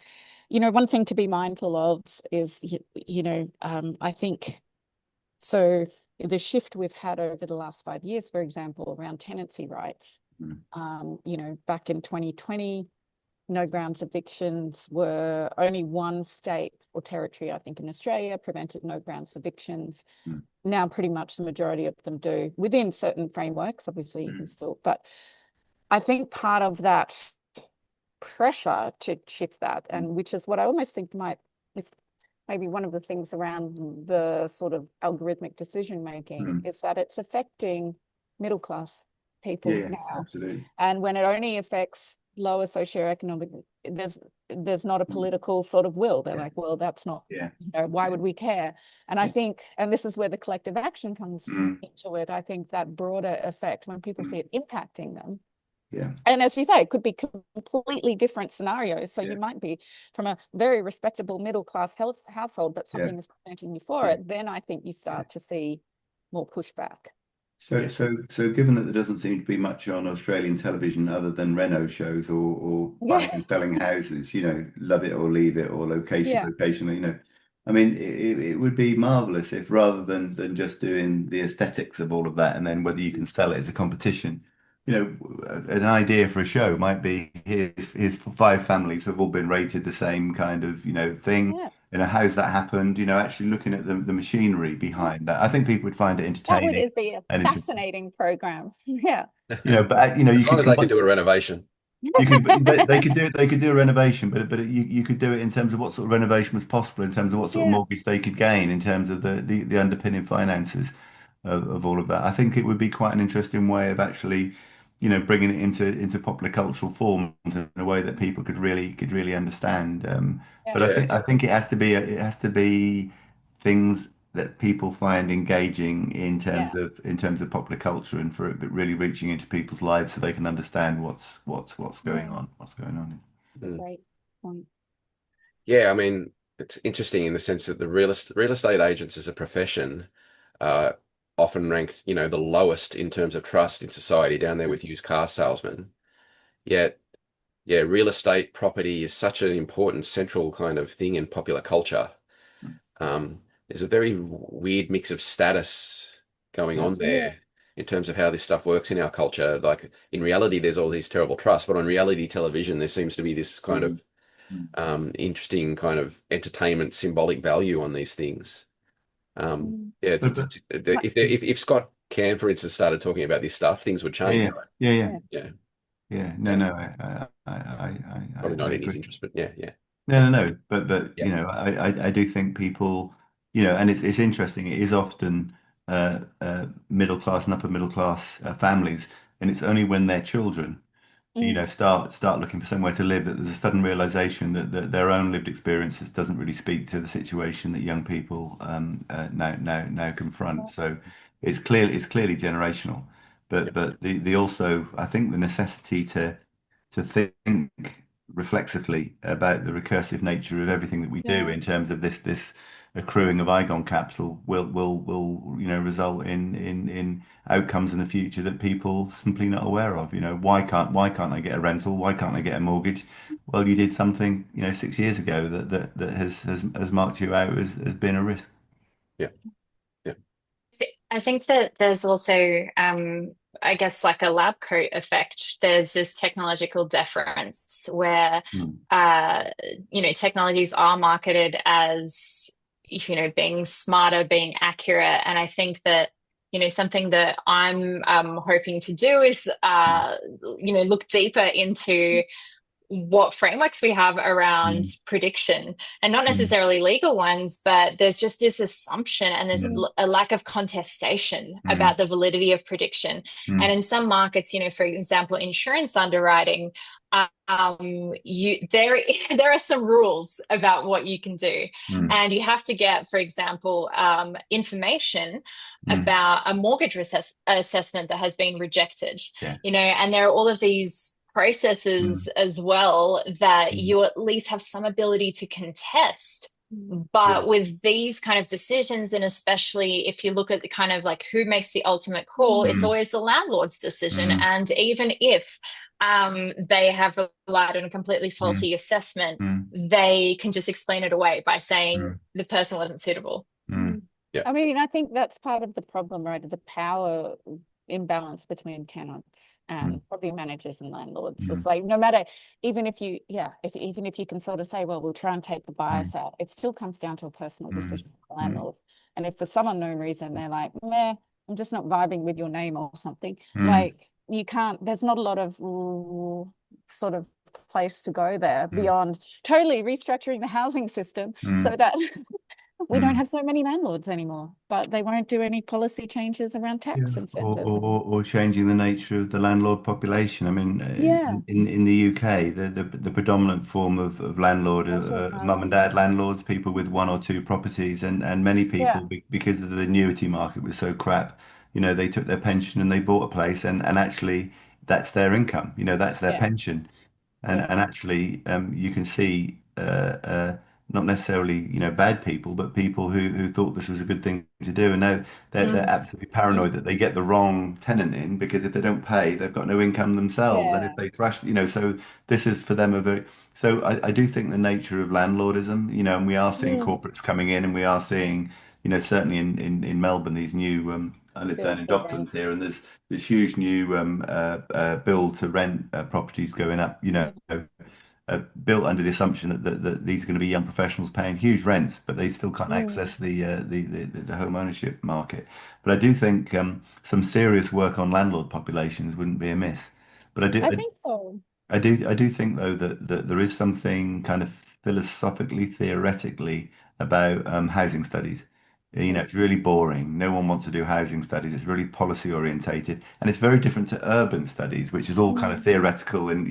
one thing to be mindful of is I think so the shift we've had over the last 5 years, for example, around tenancy rights, back in 2020, no grounds evictions were only one state or territory, I think in Australia, prevented no grounds evictions. Now pretty much the majority of them do, within certain frameworks. Obviously you can still, but I think part of that pressure to shift that, and which is what I almost think it's maybe one of the things around the sort of algorithmic decision making is that it's affecting middle class people now. Absolutely. And when it only affects lower socioeconomic, there's not a political sort of will. They're like, well, that's not, why would we care? And I think, and this is where the collective action comes into it, I think that broader effect, when people see it impacting them. And as you say, it could be completely different scenarios. So you might be from a very respectable middle class household, but something is preventing you for it. Then I think you start to see more pushback. So given that there doesn't seem to be much on Australian television other than Reno shows or buying and selling houses, love it or leave it, or location, I mean, it would be marvelous if, rather than just doing the aesthetics of all of that, and then whether you can sell it as a competition, an idea for a show might be, here's 5 families have all been rated the same kind of, thing. How's that happened? Actually looking at the machinery behind that. I think people would find it entertaining. That would be a fascinating program. But you as long as they could do a renovation. They could do a renovation, but you could do it in terms of what sort of renovation was possible, in terms of what sort of mortgage they could gain, in terms of the underpinning finances of all of that. I think it would be quite an interesting way of actually, bringing it into popular cultural forms in a way that people could really understand. But I think it has to be things that people find engaging in terms of popular culture, and for it really reaching into people's lives so they can understand what's going on. Great point. Yeah, I mean, it's interesting in the sense that the real estate agents as a profession often ranked, the lowest in terms of trust in society, down there with used car salesmen. Yet, real estate property is such an important central kind of thing in popular culture. There's a very weird mix of status going on there in terms of how this stuff works in our culture. Like, in reality, there's all these terrible trusts, but on reality television, there seems to be this kind of interesting kind of entertainment symbolic value on these things. If Scott Cam, for instance, started talking about this stuff, things would change. No, Probably not in his interest, but No. But I do think people, and it's interesting. It is often middle class and upper middle class families, and it's only when their children, start looking for somewhere to live, that there's a sudden realization that their own lived experiences doesn't really speak to the situation that young people now confront. So it's clearly generational, but the also, I think, the necessity to think reflexively about the recursive nature of everything that we do in terms of this accruing of Igon capital will result in outcomes in the future that people simply not aware of. Why can't I get a rental? Why can't I get a mortgage? Well, you did something 6 years ago that has marked you out as being a risk. I think that there's also, I guess, like a lab coat effect. There's this technological deference where, technologies are marketed as, being smarter, being accurate. And I think that, something that I'm hoping to do is, look deeper into what frameworks we have around prediction, and not necessarily legal ones, but there's just this assumption and there's a lack of contestation about the validity of prediction. And in some markets, for example, insurance underwriting, there are some rules about what you can do, and you have to get, for example, information about a mortgage assessment that has been rejected, and there are all of these processes as well that you at least have some ability to contest. But with these kind of decisions, and especially if you look at the kind of like who makes the ultimate call, it's always the landlord's decision. And even if they have relied on a completely faulty assessment, they can just explain it away by saying the person wasn't suitable. I mean, I think that's part of the problem, right? The power imbalance between tenants and property managers and landlords. It's like, no matter, even if you can sort of say, well, we'll try and take the bias out, it still comes down to a personal decision for the landlord. And if for some unknown reason they're like, meh, I'm just not vibing with your name or something, like, you can't, there's not a lot of sort of place to go there beyond totally restructuring the housing system so that we don't have so many landlords anymore, but they won't do any policy changes around tax incentives. Or changing the nature of the landlord population. I mean, in the UK, the predominant form of landlord are mum and dad landlords, people with one or two properties, and many people, because of the annuity market was so crap, they took their pension and they bought a place, and actually that's their income, that's their pension. And actually, you can see not necessarily bad people, but people who thought this was a good thing to do, and now they're absolutely paranoid that they get the wrong tenant in, because if they don't pay, they've got no income themselves, and if they thrash, so this is for them a very. So I do think the nature of landlordism, and we are seeing corporates coming in, and we are seeing, certainly in Melbourne, these new. I live down in Docklands here, and there's this huge new build to rent properties going up, built under the assumption that these are going to be young professionals paying huge rents, but they still can't access the home ownership market. But I do think some serious work on landlord populations wouldn't be amiss. But I think so. I do think though that there is something kind of philosophically, theoretically about housing studies. It's really boring. No one wants to do housing studies. It's really policy orientated, and it's very different to urban studies, which is all kind of theoretical. And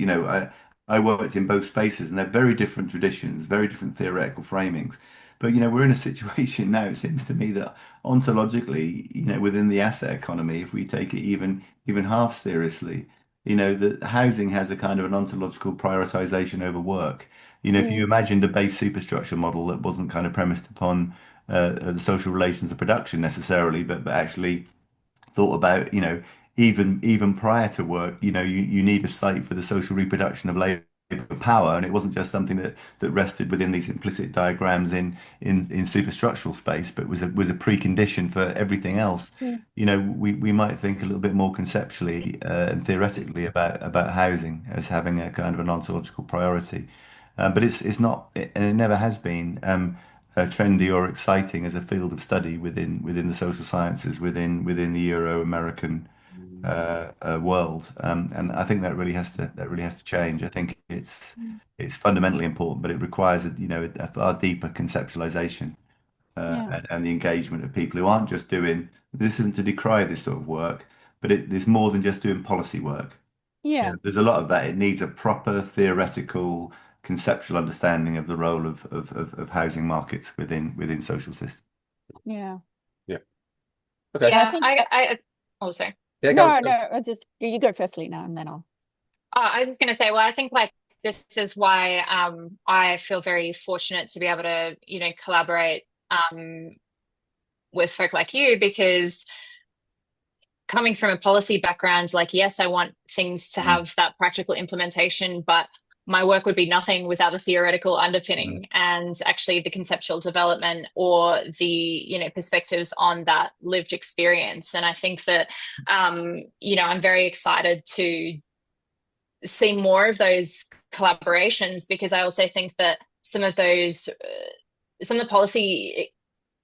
I worked in both spaces, and they're very different traditions, very different theoretical framings. But we're in a situation now, it seems to me, that ontologically, within the asset economy, if we take it even half seriously, that housing has a kind of an ontological prioritization over work. If you imagined a base superstructure model that wasn't kind of premised upon the social relations of production necessarily, but actually thought about, even prior to work, you need a site for the social reproduction of labor power, and it wasn't just something that rested within these implicit diagrams in superstructural space, but was a precondition for everything else. We might think a little bit more conceptually and theoretically about housing as having a kind of an ontological priority, but it's not, and it never has been. Trendy or exciting as a field of study within the social sciences, within the Euro-American world, and I think that really has to change. I think it's fundamentally important, but it requires a far deeper conceptualization and the engagement of people who aren't just doing this. Isn't to decry this sort of work, but there's more than just doing policy work. There's a lot of that. It needs a proper theoretical conceptual understanding of the role of housing markets within social systems. Yeah. Okay. I oh, sorry. No, you go first, Lina, and then I'll. I was just going to say, well, I think this is why I feel very fortunate to be able to, collaborate with folk like you, because coming from a policy background, yes, I want things to have that practical implementation, but my work would be nothing without the theoretical underpinning and actually the conceptual development or the, perspectives on that lived experience. And I think that, I'm very excited to see more of those collaborations, because I also think that some of the policy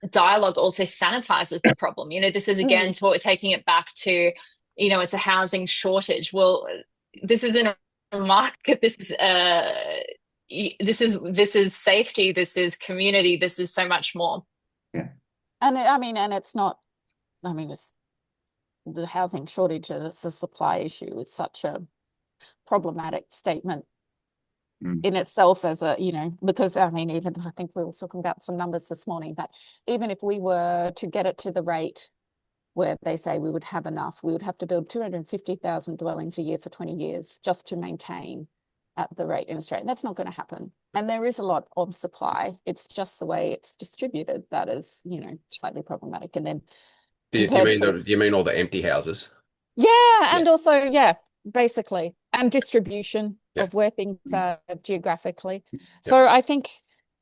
dialogue also sanitizes the problem. This is again taking it back to, it's a housing shortage. Well, this isn't a market. This is safety. This is community. This is so much more. Yeah, and it's not. It's the housing shortage. It's a supply issue. It's such a problematic statement in itself, as a because even I think we were talking about some numbers this morning, that even if we were to get it to the rate where they say we would have enough, we would have to build 250,000 dwellings a year for 20 years just to maintain at the rate in Australia. That's not going to happen. And there is a lot of supply. It's just the way it's distributed that is, slightly problematic. And then do you mean all the empty houses? And also, basically, and distribution of where things are geographically. So I think,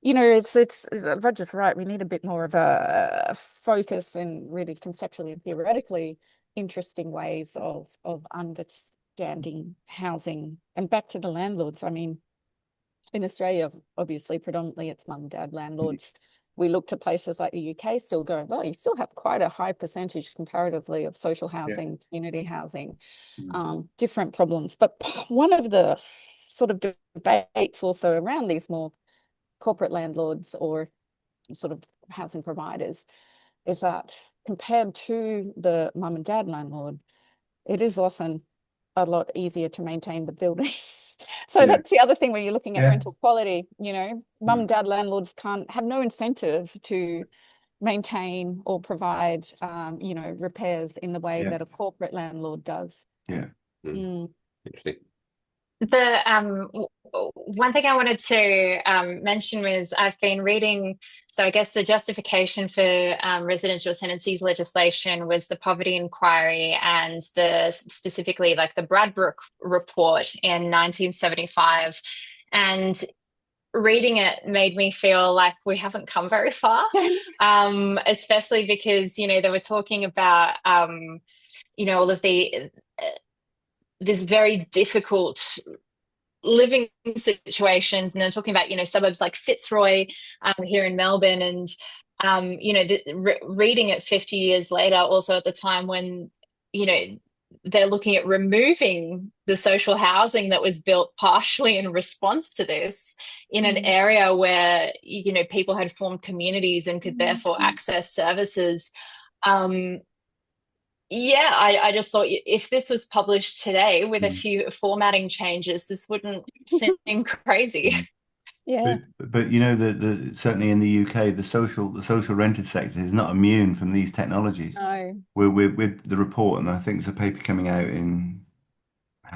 it's Roger's right. We need a bit more of a focus in really conceptually and theoretically interesting ways of understanding housing. And back to the landlords. In Australia, obviously, predominantly it's mum and dad landlords. We look to places like the UK still going, well, you still have quite a high percentage comparatively of social housing, community housing, different problems. But one of the sort of debates also around these more corporate landlords or sort of housing providers is that compared to the mum and dad landlord, it is often a lot easier to maintain the building. So that's the other thing when you're looking at rental quality, you know, mum and dad landlords have no incentive to maintain or provide, you know, repairs in the way that a corporate landlord does. Interesting. One thing I wanted to mention was I've been reading, so I guess the justification for residential tenancies legislation was the poverty inquiry and specifically like the Bradbrook report in 1975. And reading it made me feel like we haven't come very far, especially because, you know, they were talking about, you know, all of this very difficult living situations, and they're talking about, you know, suburbs like Fitzroy here in Melbourne, and you know, reading it 50 years later, also at the time when, you know, they're looking at removing the social housing that was built partially in response to this in an area where, you know, people had formed communities and could therefore access services. I just thought if this was published today with a few formatting changes, this wouldn't seem crazy. But you know, the certainly in the UK, the social rented sector is not immune from these technologies. No. We're with the report, and I think there's a paper coming out in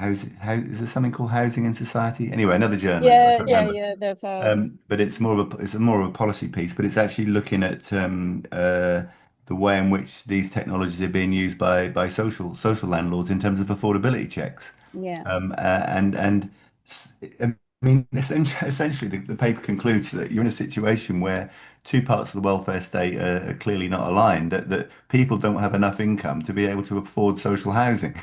is there something called Housing in Society? Anyway, another journal. That's but it's more of a policy piece, but it's actually looking at the way in which these technologies are being used by social landlords in terms of affordability checks. I mean, essentially, the paper concludes that you're in a situation where two parts of the welfare state are clearly not aligned, that people don't have enough income to be able to afford social housing.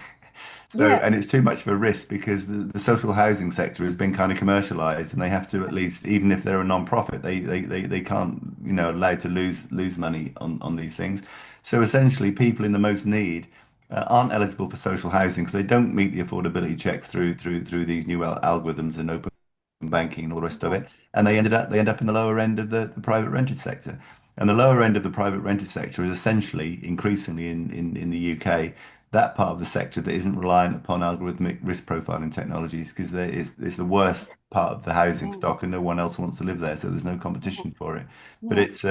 And it's too much of a risk because the social housing sector has been kind of commercialized, and they have to, at least, even if they're a non-profit, they can't, you know, allowed to lose money on these things. So essentially, people in the most need aren't eligible for social housing because they don't meet the affordability checks through these new algorithms and open banking and all the rest of it, and they end up in the lower end of the private rented sector. And the lower end of the private rented sector is essentially, increasingly in the UK, that part of the sector that isn't reliant upon algorithmic risk profiling technologies, because it's the worst part of the housing stock, and no one else wants to live there, so there's no competition for it. But it's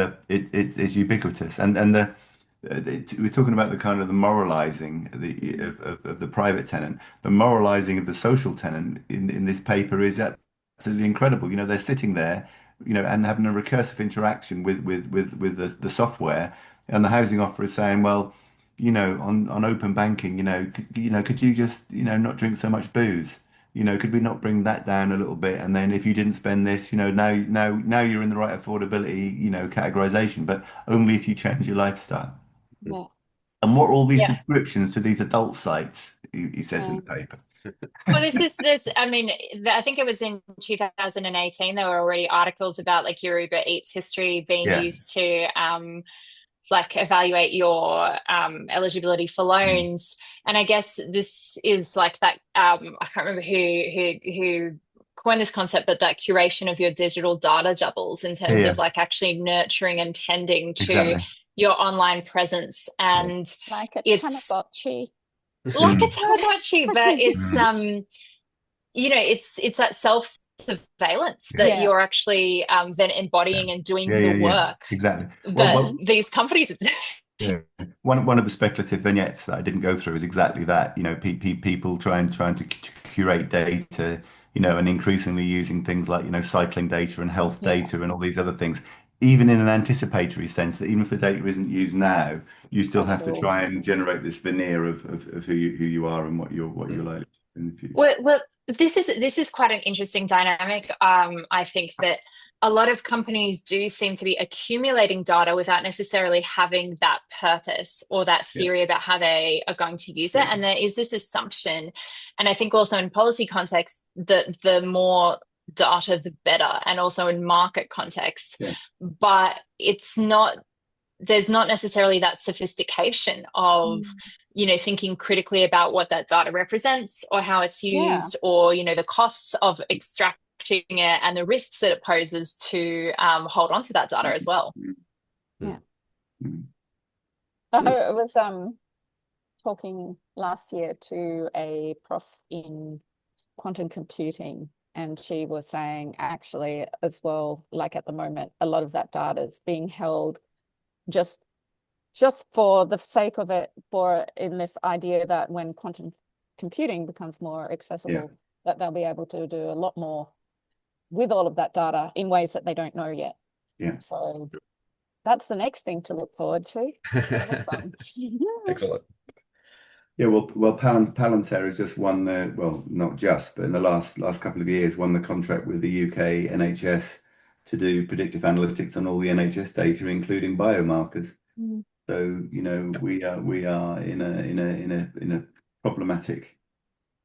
ubiquitous, and we're talking about the kind of the moralizing of the private tenant. The moralizing of the social tenant in this paper is absolutely incredible. You know, they're sitting there, you know, and having a recursive interaction with the software, and the housing offerer is saying, well, you know, on open banking, could you just, you know, not drink so much booze? You know, could we not bring that down a little bit? And then if you didn't spend this, you know, now you're in the right affordability, you know, categorization, but only if you change your lifestyle. And what are all these subscriptions to these adult sites? He says in the paper. Well, I mean, I think it was in 2018, there were already articles about like your Uber Eats history being used to like evaluate your eligibility for loans. And I guess this is like that, I can't remember who coined this concept, but that curation of your digital data doubles in terms of like actually nurturing and tending to your online presence. And like a Tamagotchi. Like a Tamagotchi, but it's you know, it's that self-surveillance that you're actually then embodying and doing the work. Exactly. That these companies are doing. One of the speculative vignettes that I didn't go through is exactly that. You know, people trying to curate data, you know, and increasingly using things like, you know, cycling data and health data and all these other things, even in an anticipatory sense, that even if the data isn't used now, you still have to try and generate this veneer of who you are and what you're like in the future. Well, this is quite an interesting dynamic. I think that a lot of companies do seem to be accumulating data without necessarily having that purpose or that theory about how they are going to use it. And there is this assumption, and I think also in policy context, that the more data, the better, and also in market context. But it's not, there's not necessarily that sophistication of thinking critically about what that data represents or how it's Yeah. used, or, the costs of extracting it and the risks that it poses to hold on to that data as well. Yeah. Mm. I was talking last year to a prof in quantum computing, and she was saying actually as well, like at the moment, a lot of that data is being held just for the sake of it, for in this idea that when quantum computing becomes more accessible, that they'll be able to do a lot more with all of that data in ways that they don't know yet. Yeah. So that's the next thing to look forward to. Excellent. Yeah, well, Palantir has just won the, well, not just, but in the last couple of years, won the contract with the UK NHS to do predictive analytics on all the NHS data, including biomarkers. Mm. So, we are in a problematic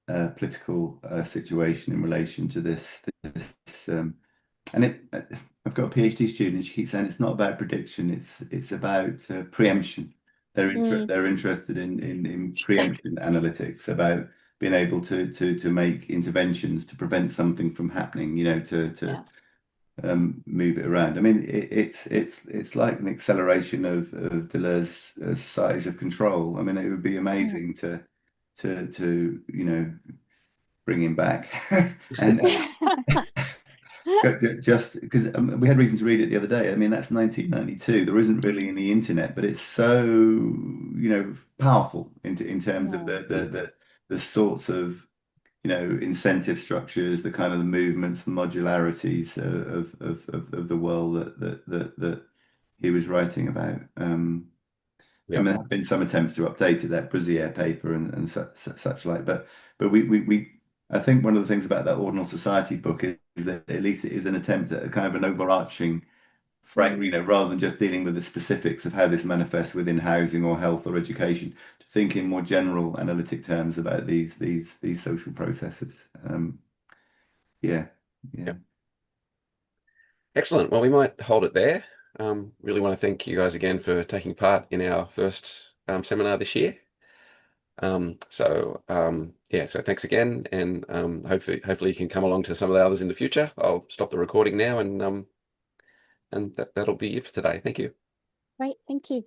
political situation in relation to this. And I've got a PhD student. She keeps saying it's not about prediction; it's about preemption. They're interested in preemption analytics, about being able to make interventions to prevent something from happening. To move it around. I mean, it's like an acceleration of Deleuze's size of control. I mean, it would be amazing to bring him back and just because we had reason to read it the other day. I mean, that's 1992. There isn't really any internet, but it's so powerful in terms of the sorts of incentive structures, the kind of the movements and modularities of the world that he was writing about. I mean, there have been some attempts to update it, that Brazier paper and such like, but we I think one of the things about that Ordinal Society book is that at least it is an attempt at a kind of an overarching frame, rather than just dealing with the specifics of how this manifests within housing or health or education, to think in more general analytic terms about these social processes. Yeah. Excellent. Well, we might hold it there. Really want to thank you guys again for taking part in our first seminar this year. So thanks again, and hopefully you can come along to some of the others in the future. I'll stop the recording now, and that'll be it for today. Thank you. Great, thank you.